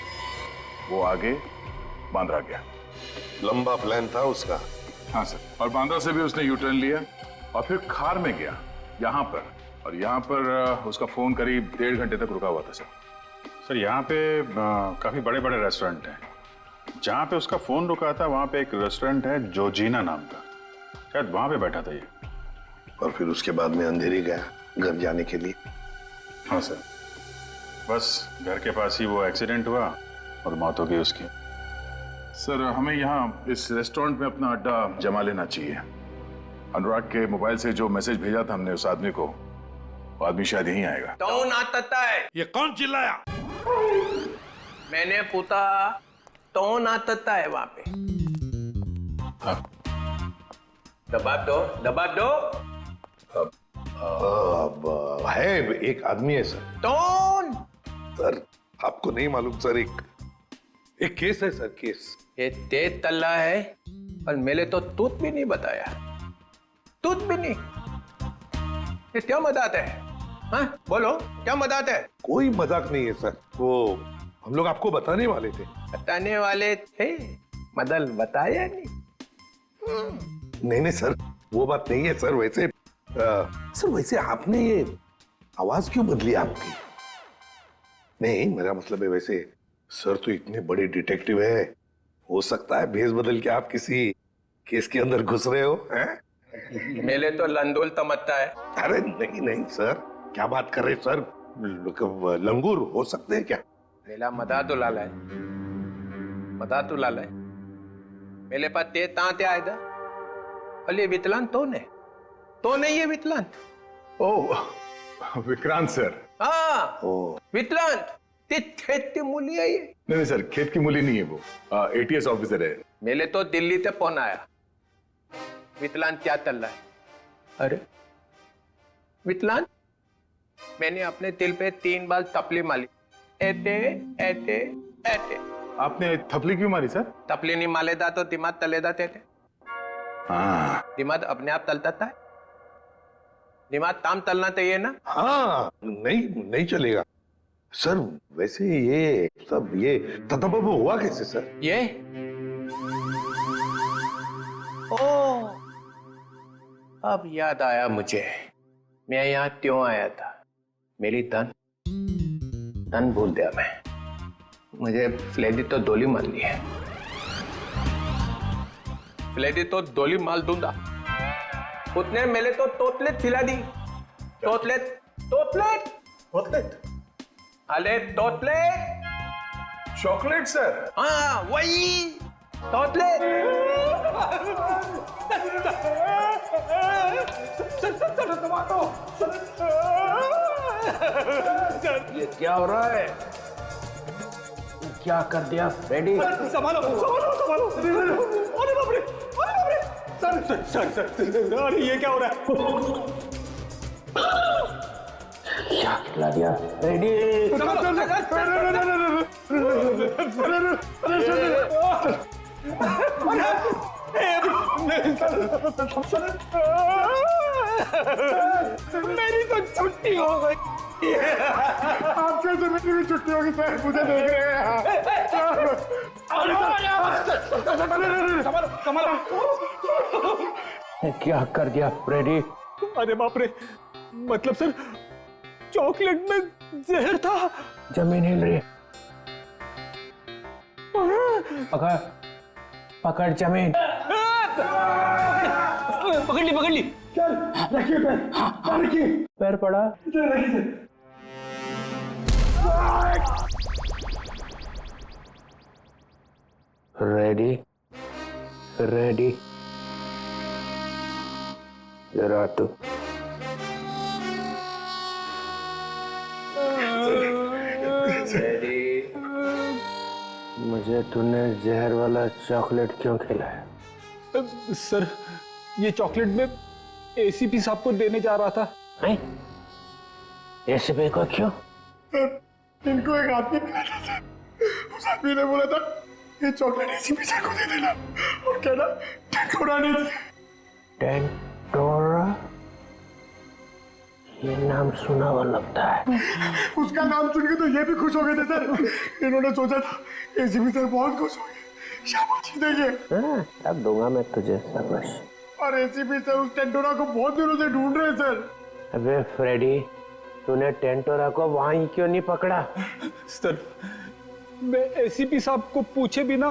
वो आगे बांद्रा गया। लंबा प्लान था उसका। हाँ सर, और बांद्रा से भी उसने यूटर्न लिया और फिर खार में गया यहाँ पर, और यहाँ पर उसका फोन करीब 1.5 घंटे तक रुका हुआ था सर। सर यहाँ पे काफी बड़े बड़े रेस्टोरेंट हैं, जहाँ पे उसका फोन रुका था वहाँ पे एक रेस्टोरेंट है जोजीना नाम का, शायद वहाँ पे बैठा था ये। और फिर उसके बाद में अंधेरी गया घर जाने के लिए। हाँ सर, बस घर के पास ही वो एक्सीडेंट हुआ और मौत हो गई उसकी। सर हमें यहाँ इस रेस्टोरेंट में अपना अड्डा जमा लेना चाहिए। अनुराग के मोबाइल से जो मैसेज भेजा था हमने उस आदमी को, वो आदमी शायद यहीं आएगा। कौन आता है? ये कौन चिल्लाया? मैंने पूछा कौन आता है वहां पे? दबाव दो, दबाव दो। अब है एक आदमी है सर। कौन? सर आपको नहीं मालूम सर, एक केस है सर, केस। ये तेज तल्ला है, और मेरे तो तूत भी नहीं बताया, तूत भी नहीं। ये क्या मजाक है? हाँ बोलो, क्या मजाक है? कोई मजाक नहीं है सर, वो हम लोग आपको बताने वाले थे। बताने वाले थे, मदल बताया नहीं। नहीं सर, वो बात नहीं है सर। वैसे सर, वैसे आपने ये आवाज क्यों बदली आपकी? नहीं मेरा मतलब है, वैसे सर तो इतने बड़े डिटेक्टिव है, हो सकता है भेष बदल के आप किसी केस के अंदर घुस रहे हो हैं? मेरे तो लंदोल तमत्ता है। अरे नहीं नहीं सर, क्या बात कर रहे सर? लंगूर हो सकते हैं क्या? मेरा मदा तो लाला है, मदा तो लाला है। मेरे पास ते तांते आए था, अले विकलांत तो नहीं ये विकलांत। ओह विक्रांत सर। हाँ विकलांत, ते खेत की मूली है ये। नहीं सर, खेत की मूली नहीं है वो, ATS ऑफिसर है। मेरे तो दिल्ली से फोन आया, विकलांत क्या चल रहा है? अरे विकलांत, मैंने अपने दिल पे 3 बार थपली मारी, ऐसे ऐसे ऐसे। आपने थपली क्यों मारी सर? थपली नहीं मालेदा तो दिमाग तलेदा थे। हाँ, दिमाग अपने आप तलता था, दिमाग ताम तलना चाहिए ना। हाँ नहीं चलेगा सर। वैसे ये सब ये ततबब हुआ कैसे सर? ये ओ, अब याद आया मुझे, मैं यहाँ क्यों आया था। मेरी तन भूल दिया मैं, मुझे फ्लेडी तो दोली मार ली है, फ्लेडी तो दोली मार दूंगा। उसने मेरे तो तोतलेट खिला दी। तोतलेट तोतलेट तोतलेट, अरे तोतलेट, चॉकलेट सर। हाँ वही तोतले ये क्या हो रहा है? क्या कर दिया फ्रेडी? संभालो संभालो संभालो। अरे बाप रे, अरे बाप रे। सर, अरे ये क्या हो रहा है? क्या खिला दिया फ्रेडी? मेरी तो छुट्टी हो गई। आप कैसे मेरी भी छुट्टी होगी सर? मुझे देख रहे हैं। क्या कर दिया फ्रेडी? अरे बाप रे, मतलब सर चॉकलेट में जहर था। जमीन हिल रही है। पकड़ जमीन। पकड़ ली। चल रखिए पैर, रखिए। पैर पड़ा। रखिए रेडी रेडी जरा तू रेडी। मुझे तूने जहर वाला चॉकलेट क्यों खिलाया? सर ये चॉकलेट में एसीपी साहब को देने जा रहा था। एसीपी को क्यों? इनको एक आदमी मिला था। उस आदमी ने बोला था ये चॉकलेट एसीपी साहब को दे देना और कहना टेंटोरा नहीं थी। टेंटोरा? ये नाम सुना हुआ लगता है। उसका नाम सुन के तो ये भी खुश हो गए थे सर। इन्होंने सोचा था एसीपी सर बहुत खुश हो गए, शाबाशी देंगे। अब दूंगा मैं तुझे शाबाश। और एसीपी सर उस टेंटोरा को बहुत दिनों से ढूंढ रहे सर। अबे फ्रेडी, तूने टेंटोरा को वहीं क्यों नहीं पकड़ा? सर मैं एसीपी साहब को पूछे बिना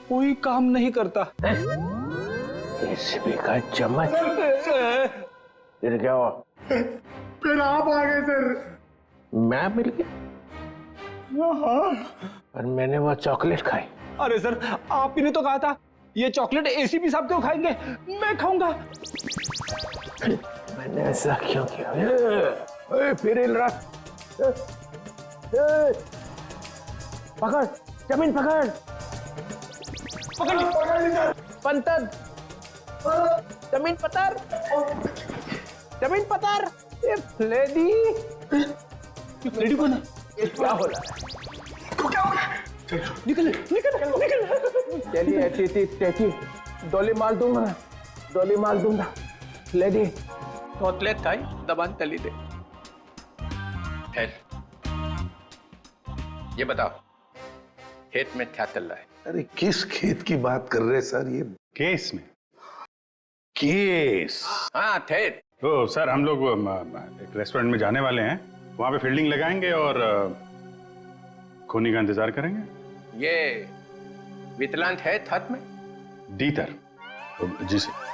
कोई काम नहीं करता। एसीपी का चम्मच? फिर क्या हुआ? फिर आप आ गए सर। मैं मिल गया? हाँ। और मैंने वो चॉकलेट खाई। अरे सर आप ही ने तो कहा था ये चॉकलेट एसीपी साहब क्यों खाएंगे, मैं खाऊंगा। मैंने ऐसा क्यों किया? फिर हिल रहा। पकड़ जमीन, पकड़ पकड़ ली सर। पंतर जमीन पतर, जमीन पतर। ये फ्लेडी, फ्लेडी कौन है? ये क्या हो रहा है? क्या हो रहा है? निकल। चलिए ऐसी डोली मार दूंगा। फ्लेडी तोतले खाई दबान तली दे। ये बताओ खेत में क्या चल रहा है? अरे किस खेत की बात कर रहे हैं सर? ये केस में केस? हाँ खेत। तो सर हम लोग एक रेस्टोरेंट में जाने वाले हैं, वहां पे फील्डिंग लगाएंगे और खूनी का इंतजार करेंगे। ये वितलांत है हाथ में? डीतर जी सर।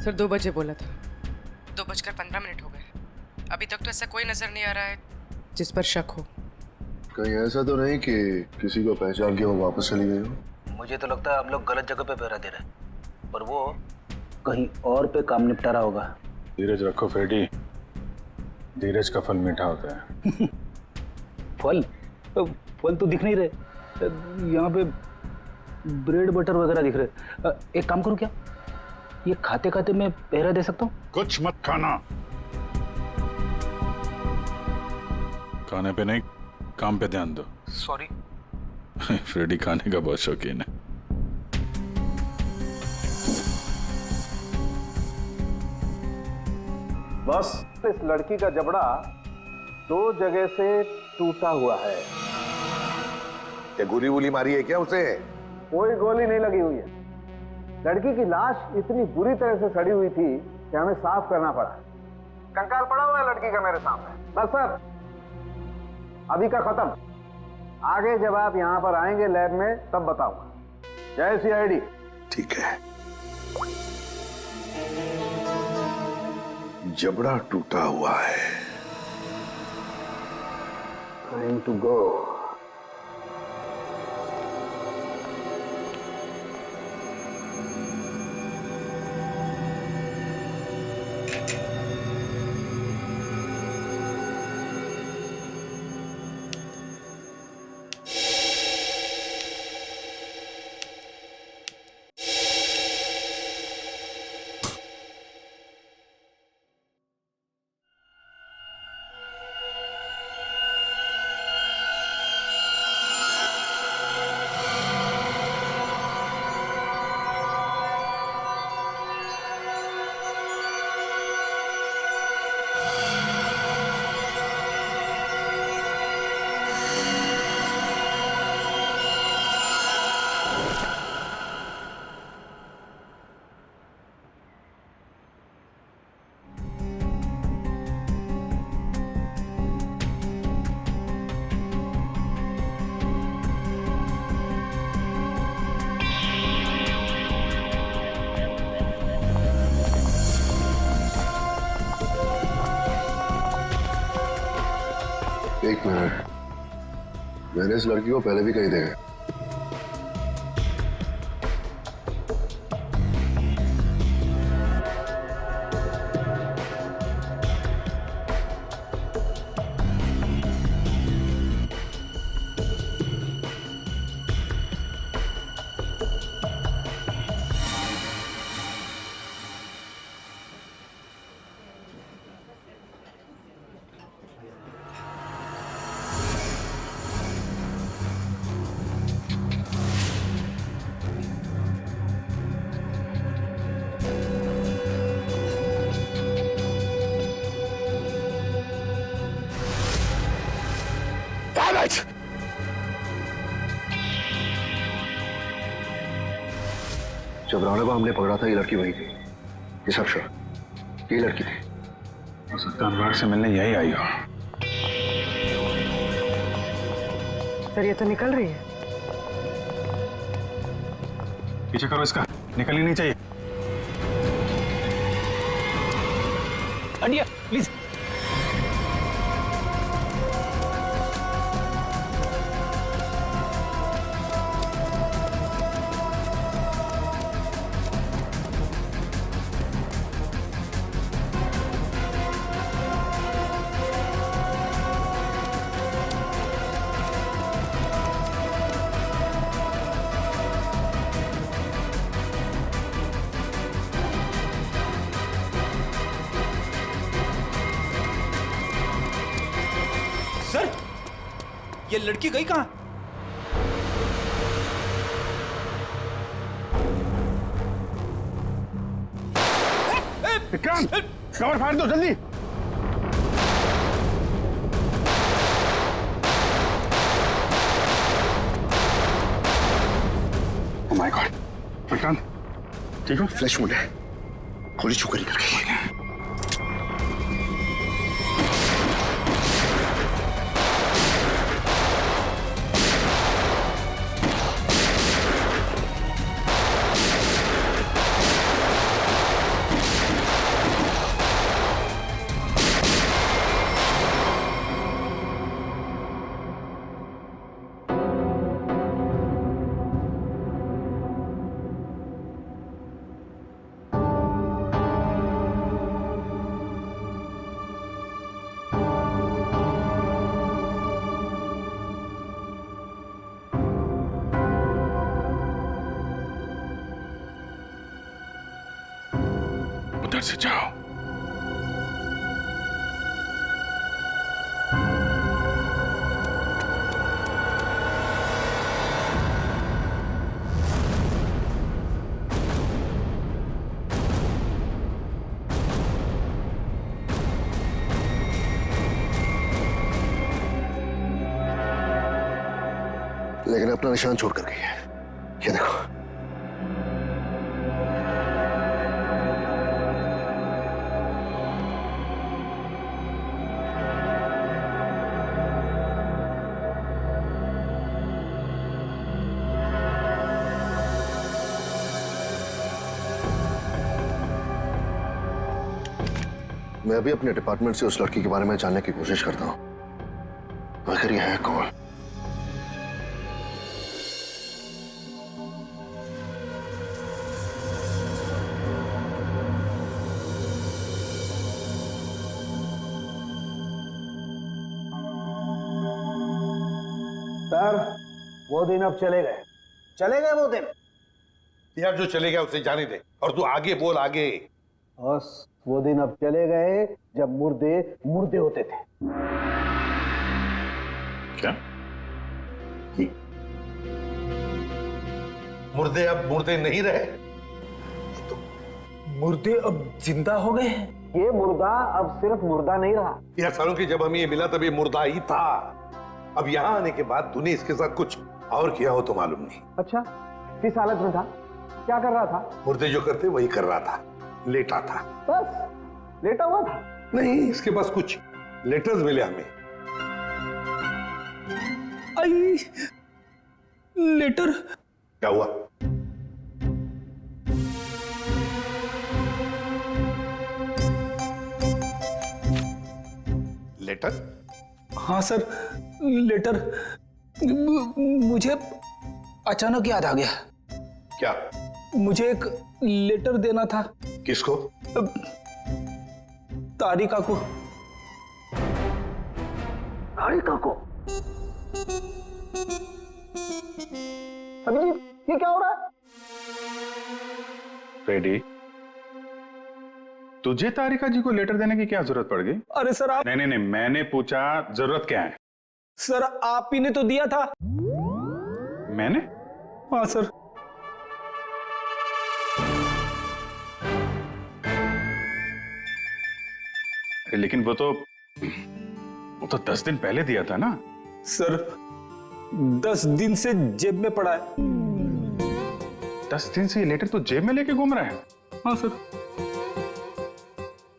सर 2 बजे बोला था, 2:15 हो गए। अभी तक तो ऐसा कोई नजर नहीं आ रहा है जिस पर शक हो। कहीं ऐसा तो नहीं कि किसी को पहचान के वो वापस चली गई हो? मुझे तो लगता है आप लोग गलत जगह पे पहरा दे रहे हैं, पर वो कहीं और पे काम निपटा रहा होगा। धीरज रखो फ्रेडी, धीरज का फल मीठा होता है। फल तो दिख नहीं रहे, यहाँ पे ब्रेड बटर वगैरह दिख रहे। एक काम करूँ क्या, ये खाते खाते मैं पहरा दे सकता हूँ? कुछ मत खाना। खाने पे नहीं, काम पे ध्यान दो। सॉरी। फ्रेडी खाने का बहुत शौकीन है। बस इस लड़की का जबड़ा 2 जगह से टूटा हुआ है। क्या गोली वोली मारी है क्या उसे? कोई गोली नहीं लगी हुई है। लड़की की लाश इतनी बुरी तरह से सड़ी हुई थी कि हमें साफ करना पड़ा। कंकाल पड़ा हुआ है लड़की का मेरे सामने। बस सर, अभी का खत्म। आगे जब आप यहां पर आएंगे लैब में तब बताऊंगा। जय CID। ठीक है। जबड़ा टूटा हुआ है। Time to go. एक मिनट, मैंने इस लड़की को पहले भी कहीं देखा। जब राणा को हमने पकड़ा था ये लड़की वही थी। ये सब श्योर, ये लड़की थी। हो सकता है अनुराग से मिलने यही आई हो। सर ये तो निकल रही है। पीछे करो इसका, निकलनी नहीं चाहिए। हटिया प्लीज। ये लड़की गई कहां? विक्रांत, कवर फाड़ दो जल्दी। ओह माय गॉड, विक्रांत ठीक हो? फ्लैश मूड है, गोली छूकर निकल गई। घर से जाओ। लेकिन अपना निशान छोड़ कर गई है, ये देखो। मैं अभी अपने डिपार्टमेंट से उस लड़की के बारे में जानने की कोशिश करता हूं। आखिर ये है कौन? सर, वो दिन अब चले गए। चले गए वो दिन। यार जो चले गया उसे जाने दे, और तू आगे बोल, आगे। बस वो दिन अब चले गए जब मुर्दे मुर्दे होते थे। क्या? मुर्दे अब मुर्दे नहीं रहे, मुर्दे अब जिंदा हो गए हैं। ये मुर्दा अब सिर्फ मुर्दा नहीं रहा। यार सालों की जब हमें ये मिला तब ये मुर्दा ही था। अब यहाँ आने के बाद तूने इसके साथ कुछ और किया हो तो मालूम नहीं। अच्छा, किस हालत में था? क्या कर रहा था? मुर्दे जो करते वही कर रहा था, लेटा था। बस लेटा हुआ था? नहीं, इसके पास कुछ लेटर्स मिले हमें। आई लेटर? क्या हुआ? लेटर? हाँ सर, लेटर। मुझे अचानक याद आ गया। क्या? मुझे एक लेटर देना था। किसको? तारिका को। तारिका को? अभिजीत, ये क्या हो रहा है? रेडी? तुझे तारिका जी को लेटर देने की क्या जरूरत पड़ गई? अरे सर आप... नहीं, मैंने पूछा जरूरत क्या है। सर आप ही ने तो दिया था। मैंने? हाँ सर। लेकिन वो तो 10 दिन पहले दिया था ना। सर 10 दिन से जेब में पड़ा है। 10 दिन से ये लेटर तो जेब में लेके घूम रहा है? हाँ सर।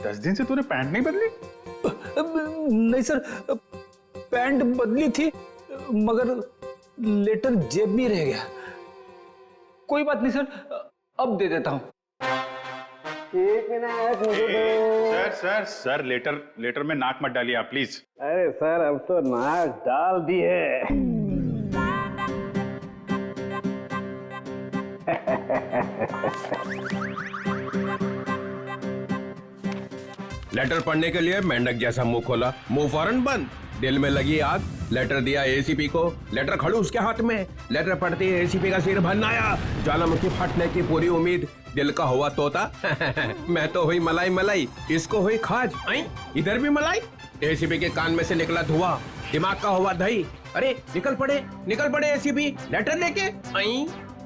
10 दिन से तूने पैंट नहीं बदली? नहीं सर, पैंट बदली थी मगर लेटर जेब में रह गया। कोई बात नहीं सर, अब दे देता हूं। एक मिनट मुझे दो। सर लेटर में नाक मत डालिए आप प्लीज। अरे सर अब तो नाक डाल दी है। लेटर पढ़ने के लिए मेंढक जैसा मुंह खोला, मुंह फौरन बंद। दिल में लगी आग। लेटर दिया एसीपी को, लेटर खड़ूस के हाथ में। लेटर पढ़ते ही एसीपी का सिर भन्नाया, ज्वालामुखी फटने की पूरी उम्मीद। दिल का हुआ तोता मैं तो हुई मलाई मलाई, इसको हुई खाज। इधर भी मलाई। एसीपी के कान में से निकला धुआं, दिमाग का हुआ दही। अरे निकल पड़े एसीपी लेटर लेके।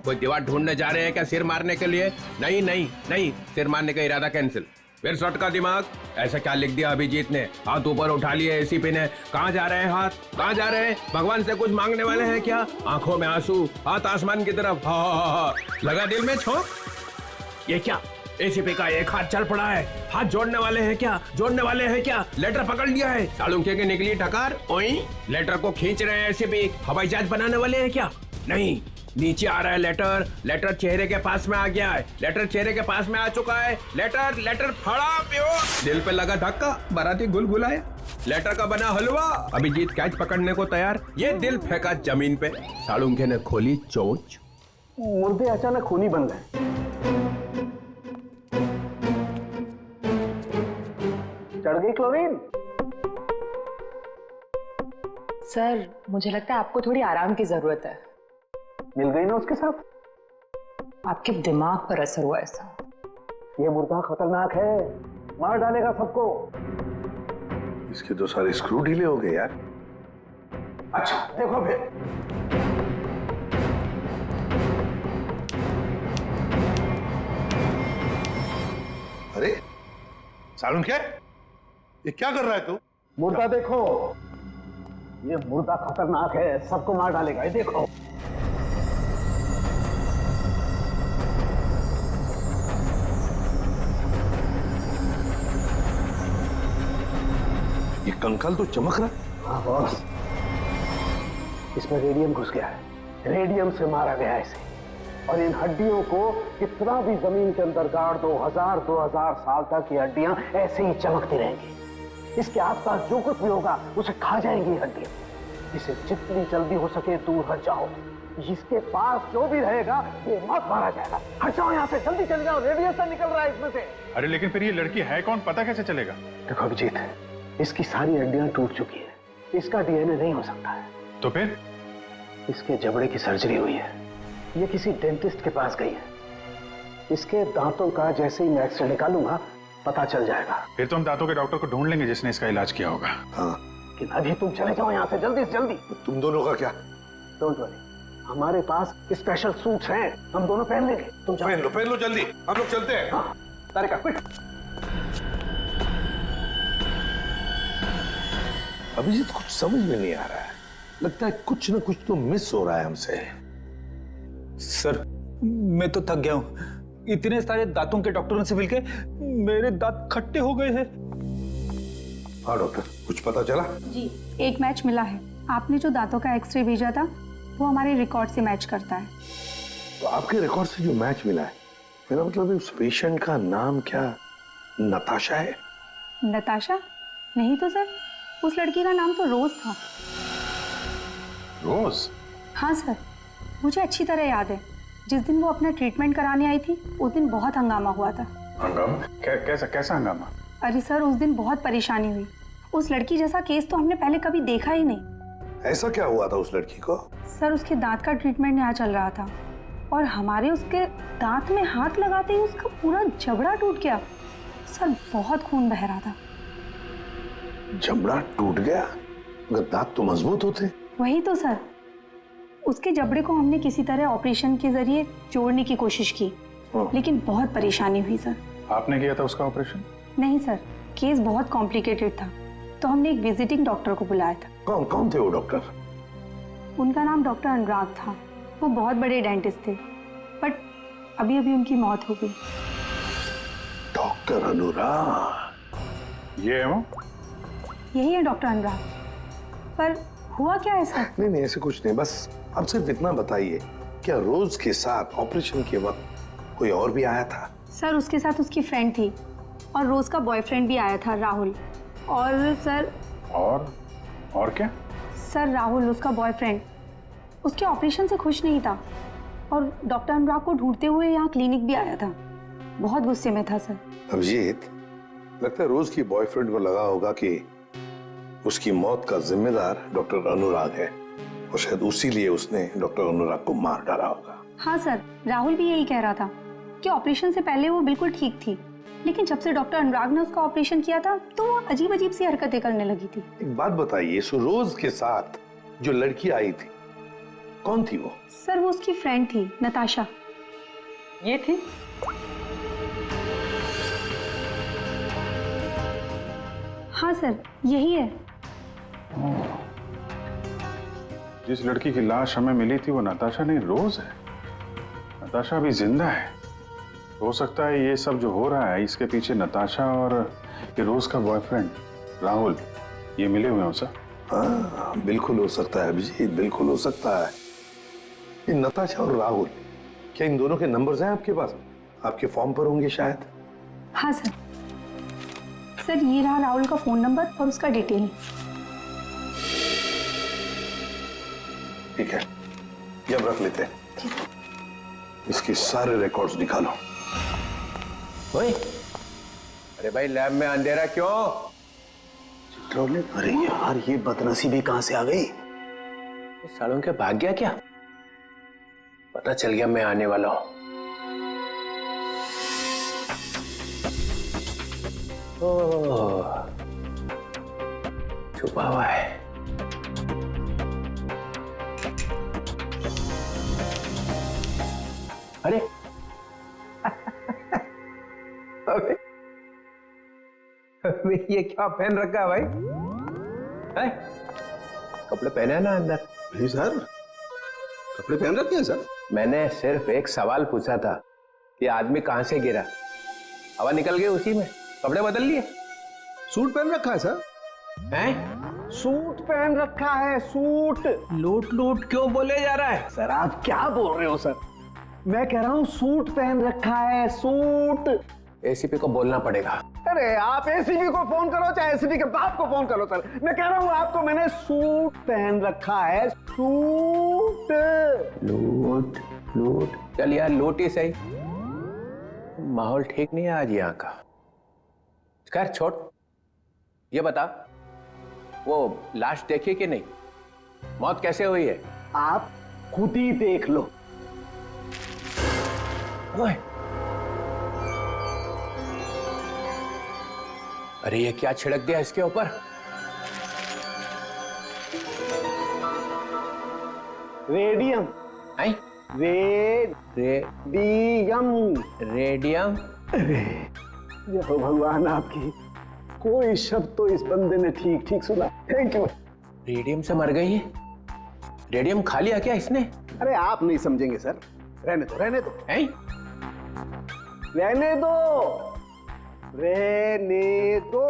कोई दीवार ढूंढने जा रहे हैं क्या सिर मारने के लिए? नहीं, सिर मारने का इरादा कैंसिल। फिर शॉट का दिमाग। ऐसा क्या लिख दिया अभिजीत ने? हाथ ऊपर उठा लिए एसीपी ने। कहाँ जा रहे हैं हाथ? कहाँ जा रहे हैं? भगवान से कुछ मांगने वाले हैं क्या? आंखों में आंसू, हाथ आसमान की तरफ। हा। लगा दिल में छोंक। ये क्या? एसीपी का एक हाथ चल पड़ा है। हाथ जोड़ने वाले हैं क्या? लेटर पकड़ लिया है। सालुंखे की निकली टकार। ओई लेटर को खींच रहे हैं एसीपी। हवाई जहाज बनाने वाले हैं क्या? नहीं, नीचे आ रहा है लेटर चेहरे के पास में आ गया है। लेटर चेहरे के पास में आ चुका है। लेटर फड़ा प्यो। दिल पे लगा धक्का, बाराती गुलगुलाया। लेटर का बना हलवा। अभिजीत कैच पकड़ने को तैयार, ये दिल फेंका जमीन पे। सालुंखे ने खोली चोंच। मुर्दे अचानक खूनी बन गए। चढ़ गई क्लोरीन। सर मुझे लगता है आपको थोड़ी आराम की जरूरत है। मिल गई ना उसके साथ? आपके दिमाग पर असर हुआ ऐसा। ये मुर्दा खतरनाक है, मार डालेगा सबको। इसके तो सारे स्क्रू ढीले हो गए यार। अच्छा देखो फिर। अरे सालून क्या? ये क्या कर रहा है तू? मुर्दा देखो, ये मुर्दा खतरनाक है, सबको मार डालेगा, ये देखो। ये कंकाल तो चमक रहा है। हाँ बॉस, इसमें रेडियम घुस गया है, रेडियम से मारा गया है इसे। और इन हड्डियों को कितना भी जमीन के अंदर गाड़ दो, 2000 साल तक ये हड्डियां ऐसे ही चमकती रहेंगी। इसके आसपास जो कुछ भी होगा उसे खा जाएंगी ये हड्डियां। इसे जितनी जल्दी हो सके दूर हट जाओ। इसके पास जो भी रहेगा ये मत मारा जाएगा। हट जाओ यहाँ से, जल्दी चले जाओ, रेडिएशन निकल रहा है इसमें से। अरे लेकिन फिर ये लड़की है कौन, पता कैसे चलेगा? देखो अभिजीत, इसकी सारी हड्डियां टूट चुकी है, इसका डीएनए नहीं हो सकता है। तो फिर? इसके जबड़े की सर्जरी हुई है, ये किसी डेंटिस्ट के पास गई है। इसके दांतों का जैसे ही मैं एक्सरे निकालूंगा पता चल जाएगा। फिर तो हम दांतों के डॉक्टर को ढूंढ लेंगे जिसने इसका इलाज किया होगा। हाँ, लेकिन अभी तुम चले जाओ यहाँ से जल्दी से जल्दी। तुम दोनों का क्या? डोंट वरी, हमारे पास स्पेशल सूट्स हैं, हम दोनों पहन लेंगे। तुम जाओ। पहन लो जल्दी, हम लोग चलते हैं। हाँ, तारिका क्विक। अभिजीत कुछ समझ में नहीं आ रहा है, लगता है कुछ ना कुछ तो मिस हो रहा है हमसे। सर मैं तो थक गया हूं, इतने सारे दांतों के डॉक्टरों से मिलके मेरे दांत खट्टे हो गए हैं। हाँ डॉक्टर, कुछ पता चला? जी, एक मैच मिला है। आपने जो दांतों का एक्सरे भेजा था वो हमारे रिकॉर्ड से मैच करता है। तो आपके रिकॉर्ड से जो मैच मिला है, मेरा मतलब उस पेशेंट का नाम क्या नताशा है? नताशा? नहीं तो सर, उस लड़की का नाम तो रोज था। रोज? हाँ सर, मुझे अच्छी तरह याद है। जिस दिन वो अपना ट्रीटमेंट कराने आई थी उस दिन बहुत हंगामा हुआ था। हंगामा? कैसा हंगामा? अरे सर, उस दिन बहुत परेशानी हुई। उस लड़की जैसा केस तो हमने पहले कभी देखा ही नहीं। ऐसा क्या हुआ था उस लड़की को? सर, उसके दांत का ट्रीटमेंट यहाँ चल रहा था और हमारे उसके दांत में हाथ लगाते ही उसका पूरा जबड़ा टूट गया। सर, बहुत खून बह रहा था। जबड़ा टूट गया? मगर दांत तो मजबूत होते। वही तो सर, उसके जबड़े को हमने किसी तरह ऑपरेशन के जरिए जोड़ने की कोशिश की, लेकिन बहुत परेशानी हुई सर। आपने किया था उसका ऑपरेशन? नहीं सर, केस बहुत कॉम्प्लिकेटेड था, तो हमने एक विजिटिंग डॉक्टर को बुलाया था। कौन थे वो डॉक्टर? उनका नाम डॉक्टर अनुराग था। वो बहुत बड़े डेंटिस्ट थे, बट अभी अभी उनकी मौत हो गई। डॉक्टर अनुराग? ये है वो? यही है डॉक्टर अनुराग। पर हुआ क्या है सर? नहीं ऐसे कुछ नहीं, बस आप सिर्फ इतना बताइए, क्या रोज के साथ ऑपरेशन के वक्त कोई और भी आया था? सर, उसके साथ उसकी फ्रेंड थी और रोज का बॉयफ्रेंड भी आया था, राहुल। और सर और क्या? सर, राहुल उसका बॉयफ्रेंड उसके ऑपरेशन से खुश नहीं था और डॉक्टर अनुराग को ढूंढते हुए यहाँ क्लिनिक भी आया था। बहुत गुस्से में था सर। अभिजीत, लगता है रोज की बॉयफ्रेंड को लगा होगा कि उसकी मौत का जिम्मेदार डॉक्टर अनुराग है और शायद उसी लिए उसने डॉक्टर अनुराग को मार डाला होगा। हाँ सर, राहुल भी यही कह रहा था कि ऑपरेशन से पहले वो बिल्कुल ठीक थी, लेकिन जब से डॉक्टर अनुराग ने उसका ऑपरेशन किया था तो वो अजीब अजीब सी हरकतें करने लगी थी। एक बात बताइए, रोज के साथ जो लड़की आई थी कौन थी वो? सर, वो उसकी फ्रेंड थी, नताशा। ये थी? हाँ सर, यही है। जिस लड़की की लाश हमें मिली थी वो नताशा नहीं, रोज है। नताशा अभी जिंदा है। हो सकता है ये सब जो हो रहा है इसके पीछे नताशा और ये रोज का बॉयफ्रेंड राहुल ये मिले हुए हो सर। हाँ, बिल्कुल हो सकता है अभिजीत, बिल्कुल हो सकता है। ये नताशा और राहुल, क्या इन दोनों के नंबर्स हैं आपके पास? आपके फॉर्म पर होंगे शायद। हाँ सर। सर, ये रहा राहुल का फोन नंबर और उसका डिटेल। ठीक है, ये अब रख लेते हैं। इसके सारे रिकॉर्ड्स निकालो। ओए, अरे भाई लैब में अंधेरा क्यों? अरे यार, ये बदनसीबी कहां से आ गई? सालों के भाग गया क्या? पता चल गया मैं आने वाला हूं। ओह, छुपा हुआ है। अरे अबे ये क्या पहन रखा है भाई? है? कपड़े पहने हैं ना अंदर? नहीं सर, कपड़े पहन रखे हैं सर। मैंने सिर्फ एक सवाल पूछा था कि आदमी कहां से गिरा, हवा निकल गई उसी में, कपड़े बदल लिए। सूट पहन रखा है सर। हैं? सूट पहन रखा है, सूट। लूट लूट क्यों बोले जा रहा है? सर आप क्या बोल रहे हो सर? मैं कह रहा हूँ सूट पहन रखा है, सूट। एसीपी को बोलना पड़ेगा। अरे आप एसीपी को फोन करो चाहे एसीपी के बाप को फोन करो सर, मैं कह रहा हूँ आपको मैंने सूट पहन रखा है, सूट। लूट लूट, चल यार लूट ही सही, माहौल ठीक नहीं है आज यहाँ का। खैर छोड़, ये बता वो लाश देखी कि नहीं? मौत कैसे हुई है? आप खुद ही देख लो। ओए, अरे ये क्या छिड़क दिया इसके ऊपर? रेडियम। आई? रेडियम। रेडियम? जय हो भगवान आपकी, कोई शब्द तो इस बंदे ने ठीक ठीक सुना। Thank you. रेडियम से मर गई है? रेडियम खा लिया क्या इसने? अरे आप नहीं समझेंगे सर, रहने दो रहने दो। हैं? रहने दो रहने दो।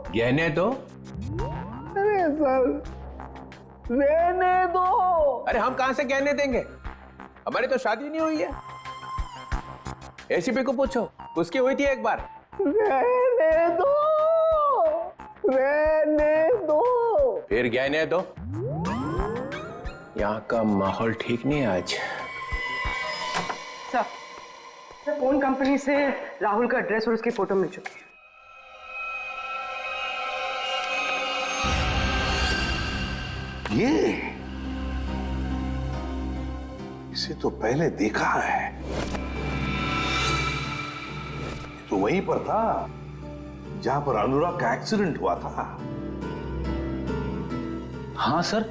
गहने दो? अरे सर रहने दो। अरे हम कहां से गहने देंगे, हमारी तो शादी नहीं हुई है। एसीपी को पूछो, उसकी हुई थी एक बार। रहने दो रहने दो। फिर गहने दो। यहाँ का माहौल ठीक नहीं है आज। सर फोन कंपनी से राहुल का एड्रेस और उसकी फोटो मिल चुकी है। ये इसे तो पहले देखा है, तो वहीं पर था जहां पर अनुराग का एक्सीडेंट हुआ था। हाँ सर,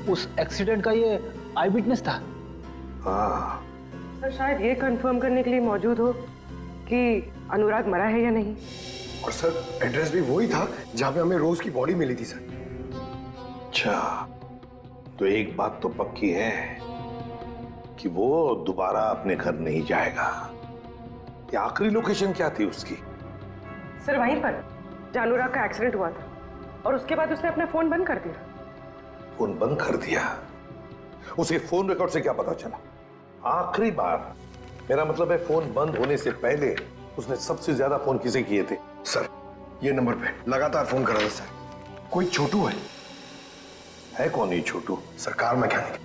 उस एक्सीडेंट का ये आई विटनेस था। हाँ सर शायद ये कंफर्म करने के लिए मौजूद हो कि अनुराग मरा है या नहीं। और सर एड्रेस भी वही था जहां पे हमें रोज की बॉडी मिली थी सर। अच्छा, तो एक बात तो पक्की है कि वो दोबारा अपने घर नहीं जाएगा। ये आखिरी लोकेशन क्या थी उसकी? सर वहीं पर जहां अनुराग का एक्सीडेंट हुआ था, और उसके बाद उसने अपना फोन बंद कर दिया। फोन बंद कर दिया? उसे फोन रिकॉर्ड से क्या पता चला? आखिरी बार, मेरा मतलब है फोन बंद होने से पहले उसने सबसे ज्यादा फोन किसे किए थे? सर ये नंबर पे लगातार फोन कर रहा था सर। कोई छोटू है कौन ये छोटू? सरकार मैकेनिक।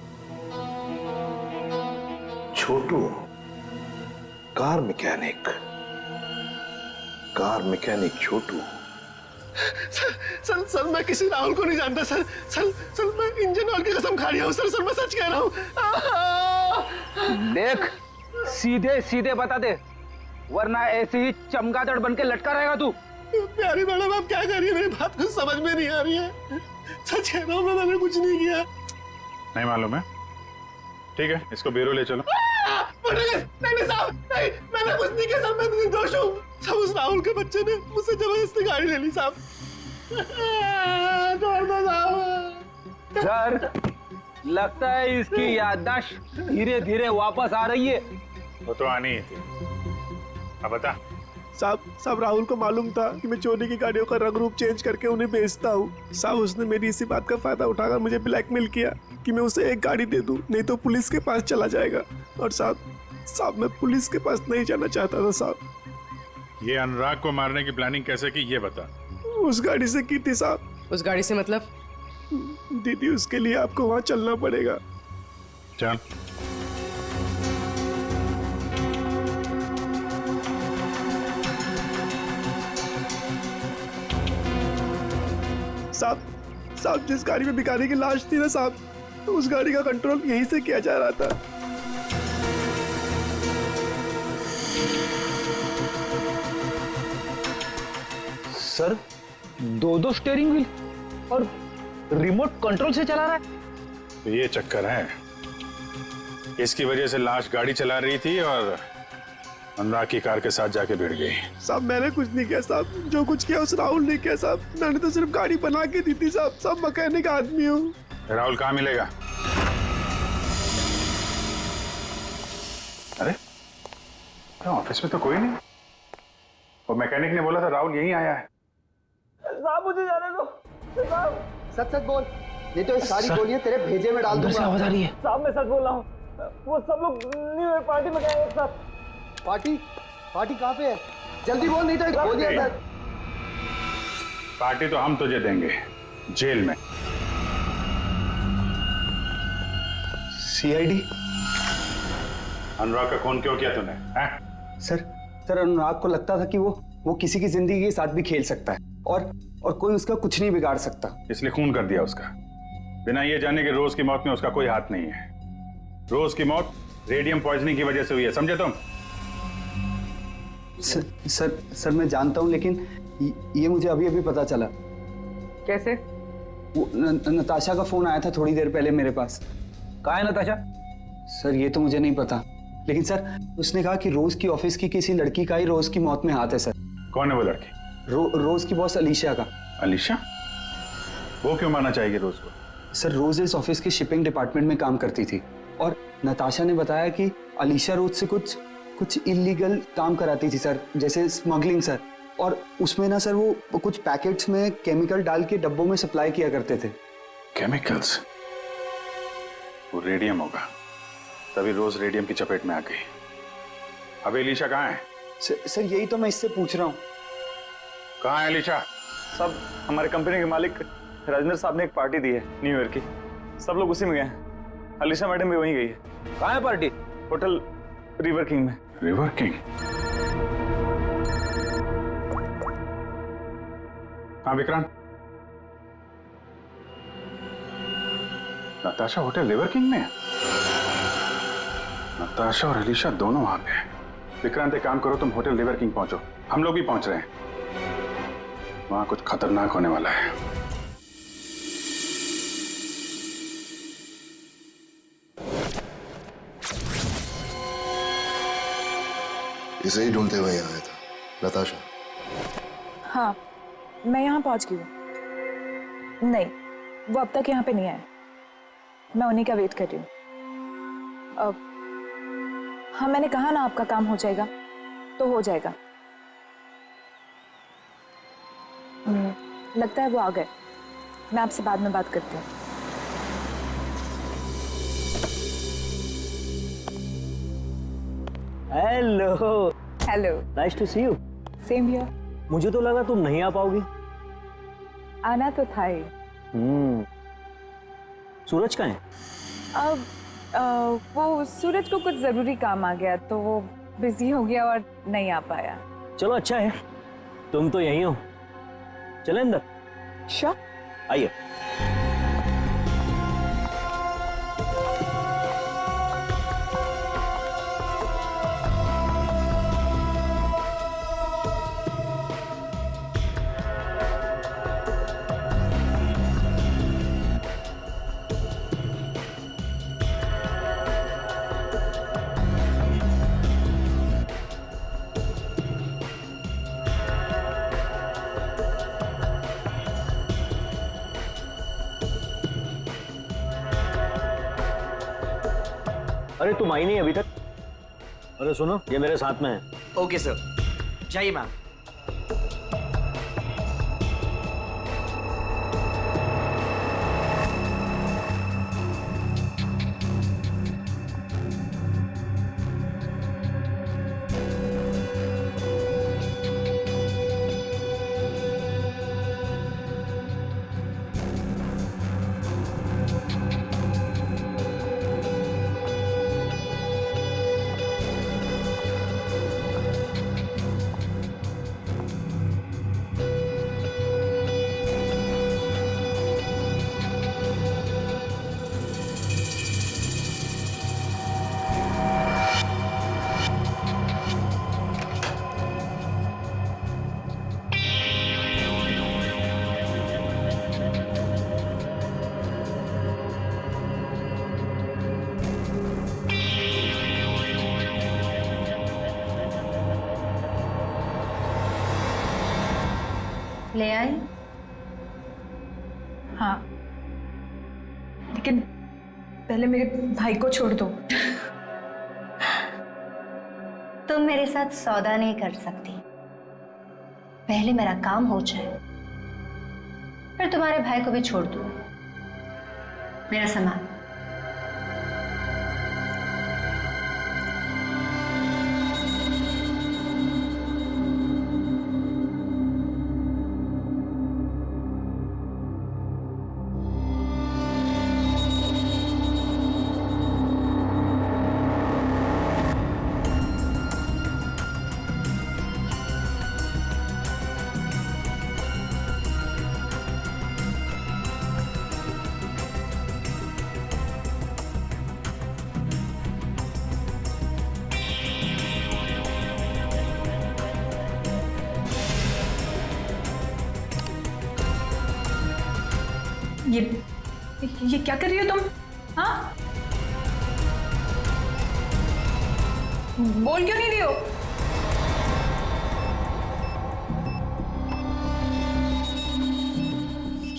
छोटू कार मैकेनिक? कार मैकेनिक छोटू? सर मैं किसी राहुल को नहीं जानता सर। सर मैं इंजन ऑयल की कसम खा रहा हूँ सर मैं सच कह रहा हूँ। देख, सीधे सीधे बता दे, वरना ऐसे ही चमगादड़ बन के लटका रहेगा तू। प्यारी मैडम आप क्या कर रही है, मेरी बात कुछ समझ में नहीं आ रही है। सच कह रहा हूँ मैंने कुछ नहीं किया। नहीं मालूम है? ठीक है, इसको ब्यूरो ले चलो। नहीं साहब, नहीं मैंने कुछ नहीं किया साहब, मैं निर्दोष हूँ। सब उस राहुल के बच्चे ने मुझसे जबरदस्ती गाड़ी ले ली साहब। छोड़ दो साहब। सर लगता है इसकी याददाश्त धीरे धीरे वापस आ रही है। वो तो आनी ही थी। अब बता। साहब राहुल को मालूम था कि मैं चोरी की गाड़ियों का रंग रूप चेंज करके उन्हें बेचता हूँ। साहब उसने मेरी इसी बात का फायदा उठाकर मुझे ब्लैकमेल किया कि मैं उसे एक गाड़ी दे दूं, नहीं तो पुलिस के पास चला जाएगा। और साहब मैं पुलिस के पास नहीं जाना चाहता था साहब। ये अनुराग को मारने की प्लानिंग कैसे की ये बता। उस गाड़ी से की थी साहब। उस गाड़ी से मतलब? दीदी उसके लिए आपको वहां चलना पड़ेगा। चल। साहब जिस गाड़ी में भिखारी की लाश थी ना साहब, उस गाड़ी का कंट्रोल यहीं से किया जा रहा था। सर 2 स्टीयरिंग व्हील और रिमोट कंट्रोल से चला रहा है। तो ये चक्कर है, इसकी वजह से लाश गाड़ी चला रही थी और अनुराग की कार के साथ जाके भिड़ गई। साहब मैंने कुछ नहीं किया साहब, जो कुछ किया उस राहुल ने किया साहब। मैंने तो सिर्फ गाड़ी बना के दी थी साहब। सब मैकेनिक आदमी हूँ। राहुल कहाँ मिलेगा? अरे ऑफिस में तो कोई नहीं, और मैकेनिक ने बोला था राहुल यहीं आया है। साहब मुझे जाने दो साहब। सच सच बोल, नहीं तो ये सारी गोलियां तेरे भेजे में डाल दूंगा। आवाज आ रही है। साहब मैं सच बोल रहा हूँ, वो सब लोग न्यू ईयर पार्टी में गए एक साथ। पार्टी पार्टी कहाँ पे है? जल्दी बोल, नहीं तो एक गोलियां अंदर। पार्टी तो हम तुझे देंगे जेल में। सीआईडी? अनुराग का खून क्यों किया तूने? सर अनुराग को लगता था कि वो किसी की जिंदगी के साथ भी खेल सकता है और कोई उसका कुछ नहीं बिगाड़ सकता, इसलिए खून कर दिया उसका, बिना ये जाने कि रोज की मौत में उसका कोई हाथ नहीं है। रोज की मौत रेडियम पॉइजनिंग की वजह से हुई है, समझे तुम? सर मैं जानता हूं, लेकिन ये मुझे अभी अभी पता चला। कैसे? वो नताशा का फोन आया था थोड़ी देर पहले मेरे पास। कहाँ है नताशा? सर ये तो मुझे नहीं पता, लेकिन सर उसने कहा कि रोज की ऑफिस की किसी लड़की का ही रोज की मौत में हाथ है सर। कौन है वो लड़की? रोज की बॉस अलीशा का। अलीशा? वो क्यों मारना चाहेगी रोज को? सर रोज इस ऑफिस के शिपिंग डिपार्टमेंट में काम करती थी और नताशा ने बताया कि अलीशा रोज से कुछ इलीगल काम कराती थी सर, जैसे स्मगलिंग सर। और उसमें ना सर वो कुछ पैकेट्स में केमिकल डाल के डब्बों में सप्लाई किया करते थे। केमिकल्स? वो रेडियम होगा, तभी रोज रेडियम की चपेट में आ गई। अब अलीशा कहाँ है? सर यही तो मैं इससे पूछ रहा हूँ। कहाँ है अलीशा? सब हमारे कंपनी के मालिक राजेंद्र साहब ने एक पार्टी दी है न्यू ईयर की, सब लोग उसी में गए हैं। अलीशा मैडम भी वहीं गई है। कहाँ है पार्टी? होटल रिवर किंग में। River King? हाँ Vikrant, Natasha hotel River King में है। नताशा और अलीशा दोनों वहां पे हैं। विक्रांत एक काम करो, तुम होटल रिवर किंग पहुंचो, हम लोग भी पहुंच रहे हैं। वहां कुछ खतरनाक होने वाला है। इसे ही ढूंढते हुए यहाँ आया था। नताशा? हाँ मैं यहाँ पहुँच गई हूँ। नहीं वो अब तक यहाँ पे नहीं आया, मैं उन्हीं का वेट कर रही हूँ। हाँ मैंने कहा ना आपका काम हो जाएगा तो हो जाएगा। लगता है वो आ गए, मैं आपसे बाद में बात करती हूँ। Hello. Hello. Nice to see you. Same here. मुझे तो लगा तुम नहीं आ पाओगी। आना तो था ही। सूरज कहाँ है? अब वो सूरज को कुछ जरूरी काम आ गया तो वो बिजी हो गया और नहीं आ पाया। चलो अच्छा है, तुम तो यहीं हो, चले अंदर। श्योर, आइए। अरे तुम आई नहीं अभी तक? अरे सुनो, ये मेरे साथ में है। ओके सर, जाइए मैम। ले आई? हाँ, लेकिन पहले मेरे भाई को छोड़ दो। तुम मेरे साथ सौदा नहीं कर सकती। पहले मेरा काम हो जाए, फिर तुम्हारे भाई को भी छोड़ दूँ। मेरा सामान। ये क्या कर रही हो तुम? हाँ, बोल क्यों नहीं रही हो?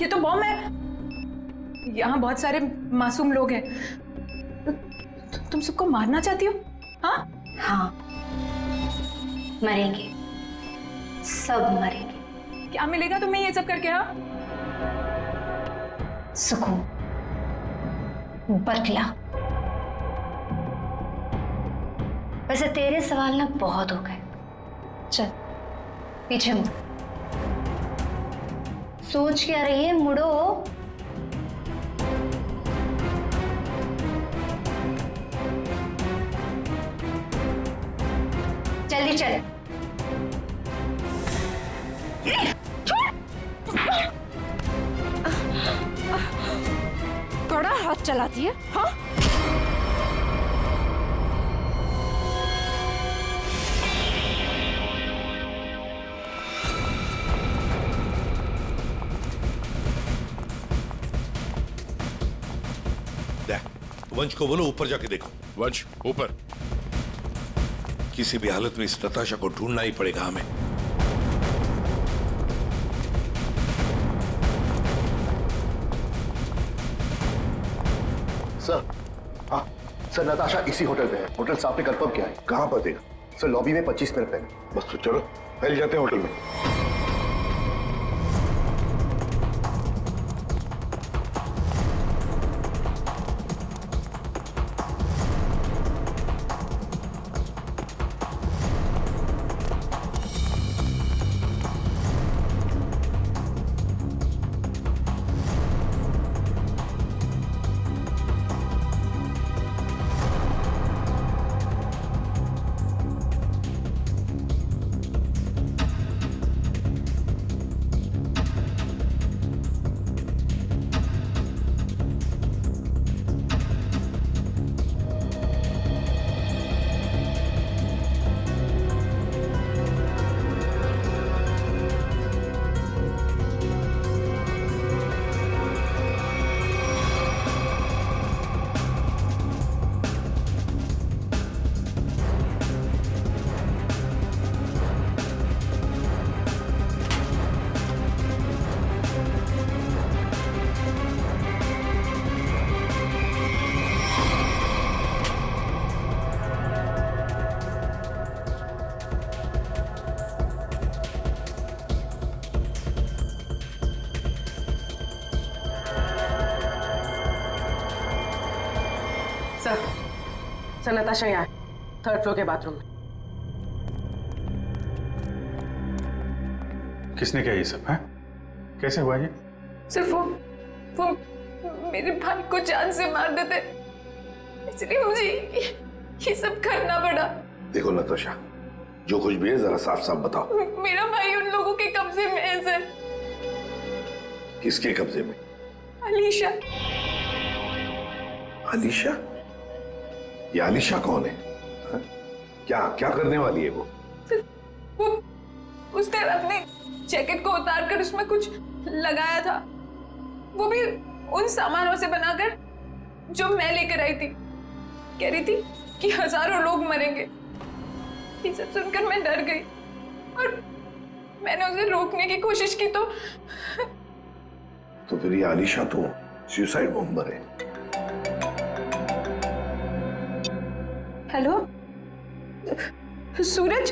ये तो बॉम्ब है। यहाँ बहुत सारे मासूम लोग हैं। तुम सबको मारना चाहती हो? हाँ हाँ, मरेंगे, सब मरेंगे। क्या मिलेगा तुम्हें ये सब करके? हाँ, सुकून, बदला। वैसे तेरे सवाल ना बहुत हो गए। चल पीछे मुड़। सोच क्या रही है? मुड़ो। जल्दी चल। बड़ा हाथ चलाती है। हाँ, वंश को बोलो ऊपर जाके देखो। वंश ऊपर। किसी भी हालत में इस नताशा को ढूंढना ही पड़ेगा हमें। सर, हाँ सर, नताशा इसी होटल पे है। होटल साहब ने कंफर्म किया है। कहाँ पर थे? सर लॉबी में 25 मिनट पहले। बस तो चलो पहले जाते हैं होटल में। सर नताशा यहाँ है, 3rd फ्लोर के बाथरूम में। किसने किया ये सब? है कैसे हुआ ये? सिर्फ वो मेरे भाई को जान से मार देते, इसलिए मुझे ये सब करना पड़ा। देखो नताशा, जो कुछ भी है जरा साफ साफ बताओ। मेरा भाई उन लोगों के कब्जे में है सर। किसके कब्जे में? अलीशा। अलीशा? ये अलीशा कौन है? हा? क्या क्या करने वाली है वो? उसने अपने जैकेट को उतार कर उसमें कुछ लगाया था, वो भी उन सामानों से बनाकर जो मैं लेकर आई थी। कह रही थी कि हजारों लोग मरेंगे। ये सब सुनकर मैं डर गई मैंने उसे रोकने की कोशिश की तो फिर ये आलिशा तो सुसाइड बॉम्बर है। हेलो सूरज,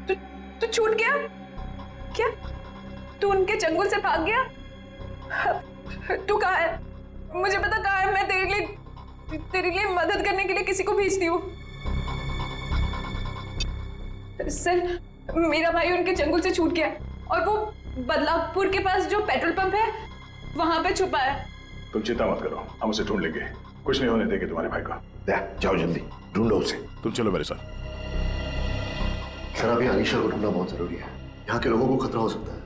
तू छूट गया क्या? तू उनके चंगुल से भाग गया? तू कहाँ है? मुझे पता कहाँ है। मैं तेरे लिए मदद करने के लिए किसी को भेजती हूँ। सर, मेरा भाई उनके चंगुल से छूट गया और वो बदलापुर के पास जो पेट्रोल पंप है वहां पे छुपा है। तुम चिंता मत करो, हम उसे ढूंढ लेंगे। कुछ नहीं होने देंगे तुम्हारे भाई को। जाओ जल्दी ढूंढो उसे। तुम चलो मेरे साथ। सर अभी आलिशा को ढूंढना बहुत जरूरी है, यहाँ के लोगों को खतरा हो सकता है।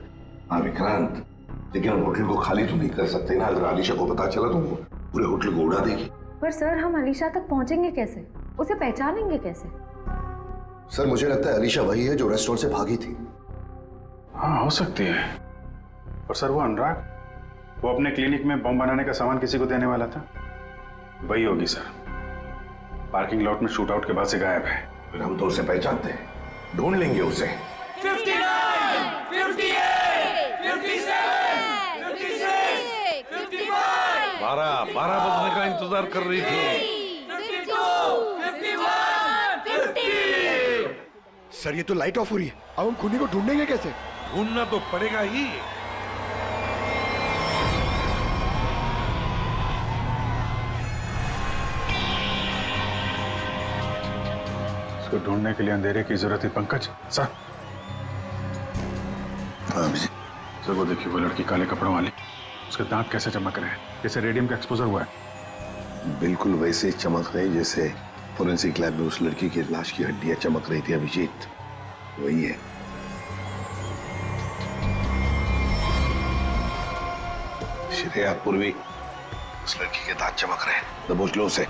हाँ विक्रांत, लेकिन हम होटल को खाली तो नहीं कर सकते ना। अगर आलिशा को पता चला तो वो पूरे होटल को उड़ा देगी। पर सर हम अलीशा तक पहुंचेंगे कैसे? उसे पहचानेंगे कैसे? सर मुझे लगता है अलीशा वही है जो रेस्टोरेंट से भागी थी। हाँ हो सकती है। और सर वो अनुराग, वो अपने क्लिनिक में बम बनाने का सामान किसी को देने वाला था, वही होगी सर। पार्किंग लॉट में शूट आउट के बाद से गायब है। फिर हम तो उसे पहचानते हैं, ढूंढ लेंगे उसे। 59, 58, 57, 56, 55, 12 बजने का इंतजार कर रही थी। 52, 51, 50। सर ये तो लाइट ऑफ हो रही है, अब हम खूनी को ढूंढेंगे कैसे? ढूंढना तो पड़ेगा ही। इसको ढूंढने के लिए अंधेरे की जरूरत है पंकज। सर सर वो देखिए, वो लड़की काले कपड़ों वाली, उसके दांत कैसे चमक रहे हैं, जैसे रेडियम का एक्सपोजर हुआ है। बिल्कुल वैसे चमक रही जैसे फोरेंसिक लैब में उस लड़की की लाश की हड्डियां चमक रही थी। अभिजीत वही है। श्रेया पूर्वी, उस लड़की के दांत चमक रहे हैं। दबोच लो उसे।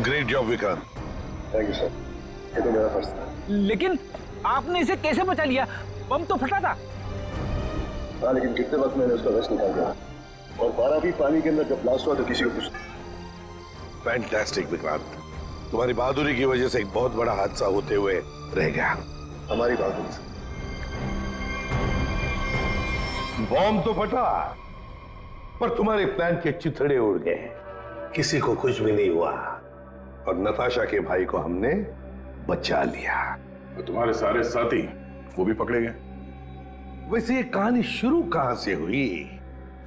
Great job Vikrant. Thank you sir, ये तो मेरा फर्ज था। लेकिन आपने इसे कैसे बचा लिया? बम तो फटा था। हाँ लेकिन कितने वक्त मैंने उसका वेस्ट निकाल दिया, और 12 भी पानी के अंदर जब ब्लास्ट हुआ तो किसी को कुछ। फैंटास्टिक विक्रांत, तुम्हारी बहादुरी की वजह से एक बहुत बड़ा हादसा होते हुए रह गया। हमारी बहादुरी से। बॉम्ब तो फटा, पर तुम्हारे प्लान के चिथड़े उड़ गए, किसी को कुछ भी नहीं हुआ, और नताशा के भाई को हमने बचा लिया। तो तुम्हारे सारे साथी वो भी पकड़े गए। वैसे ये कहानी शुरू कहां से हुई,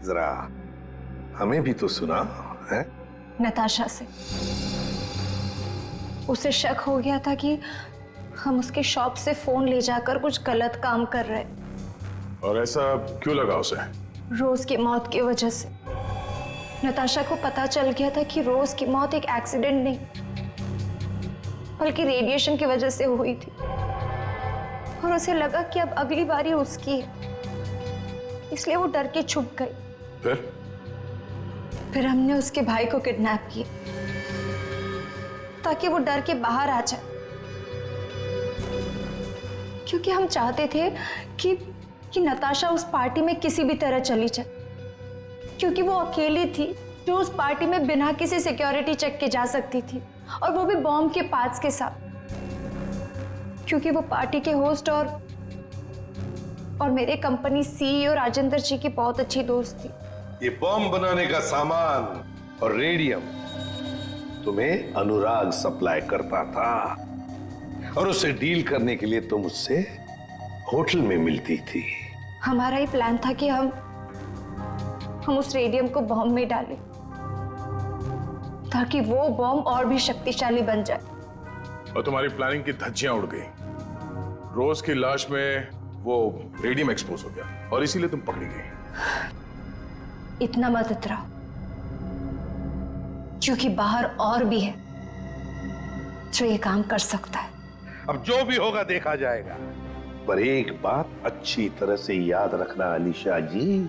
जरा हमें भी तो सुना है। नताशा से। उसे शक हो गया था कि हम उसके शॉप से फोन ले जाकर कुछ गलत काम कर रहे। और ऐसा क्यों लगा उसे? रोज की मौत की वजह से। नताशा को पता चल गया था कि रोज की मौत एक एक्सीडेंट नहीं, बल्कि रेडिएशन की वजह से हुई थी, और उसे लगा कि अब अगली बारी उसकी है, इसलिए वो डर के छुप गई। फिर हमने उसके भाई को किडनैप किया, ताकि वो डर के बाहर आ जाए, क्योंकि हम चाहते थे कि नताशा उस पार्टी में किसी भी तरह चली जाए, क्योंकि वो अकेली थी जो उस पार्टी में बिना किसी सिक्योरिटी चेक के जा सकती थी, और वो भी बॉम्ब के पार्ट्स के साथ, क्योंकि वो पार्टी के होस्ट और मेरे कंपनी सीईओ राजेंद्र जी की बहुत अच्छी दोस्त थी। ये बॉम्ब बनाने का सामान और रेडियम तुम्हें अनुराग सप्लाई करता था, और उससे डील करने के लिए तुम उससे होटल में मिलती थी। हमारा ही प्लान था कि हम उस रेडियम को बॉम्ब में डालें, ताकि वो बॉम्ब और भी शक्तिशाली बन जाए। और तुम्हारी प्लानिंग की धज्जियां उड़ गई। रोज की लाश में वो रेडियम एक्सपोज हो गया और इसीलिए तुम पकड़ी गई। इतना मत इतराओ, क्योंकि बाहर और भी है जो ये काम कर सकता है। अब जो भी होगा देखा जाएगा, पर एक बात अच्छी तरह से याद रखना अलीशा जी,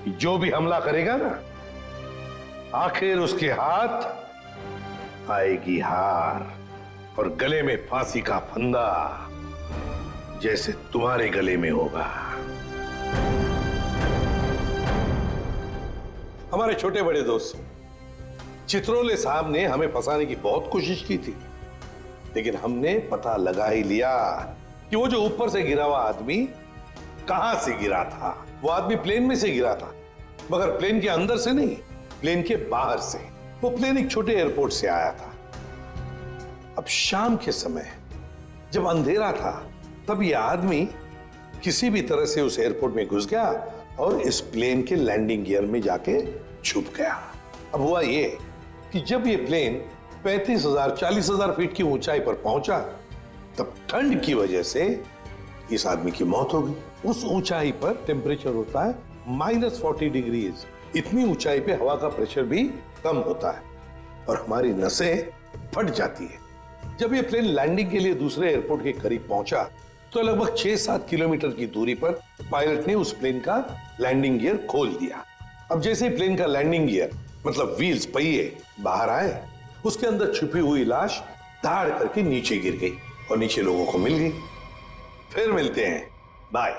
जो भी हमला करेगा ना, आखिर उसके हाथ आएगी हार और गले में फांसी का फंदा, जैसे तुम्हारे गले में होगा। हमारे छोटे बड़े दोस्त चित्रोले साहब ने हमें फंसाने की बहुत कोशिश की थी, लेकिन हमने पता लगा ही लिया कि वो जो ऊपर से गिरा हुआ आदमी कहां से गिरा था। वो आदमी प्लेन में से गिरा था, मगर प्लेन के अंदर से नहीं, प्लेन के बाहर से। वो प्लेन एक छोटे एयरपोर्ट से आया था। अब शाम के समय जब अंधेरा था, तब ये आदमी किसी भी तरह से उस एयरपोर्ट में घुस गया और इस प्लेन के लैंडिंग गियर में जाके छुप गया। अब हुआ ये कि जब ये प्लेन 35,000 40,000 फीट की ऊंचाई पर पहुंचा, तब ठंड की वजह से इस आदमी की मौत हो गई। उस ऊंचाई पर टेम्परेचर होता है -40 डिग्रीज। इतनी ऊंचाई पे हवा का प्रेशर भी कम होता है और हमारी नसें फट जाती है। जब ये प्लेन लैंडिंग के लिए दूसरे एयरपोर्ट के करीब पहुंचा, तो लगभग 6-7 किलोमीटर की दूरी पर पायलट ने उस प्लेन का लैंडिंग गियर खोल दिया। अब जैसे ही प्लेन का लैंडिंग गियर मतलब व्हील्स, पहिए बाहर आए, उसके अंदर छुपी हुई लाश धाड़ करके नीचे गिर गई और नीचे लोगों को मिल गई। फिर मिलते हैं, बाय।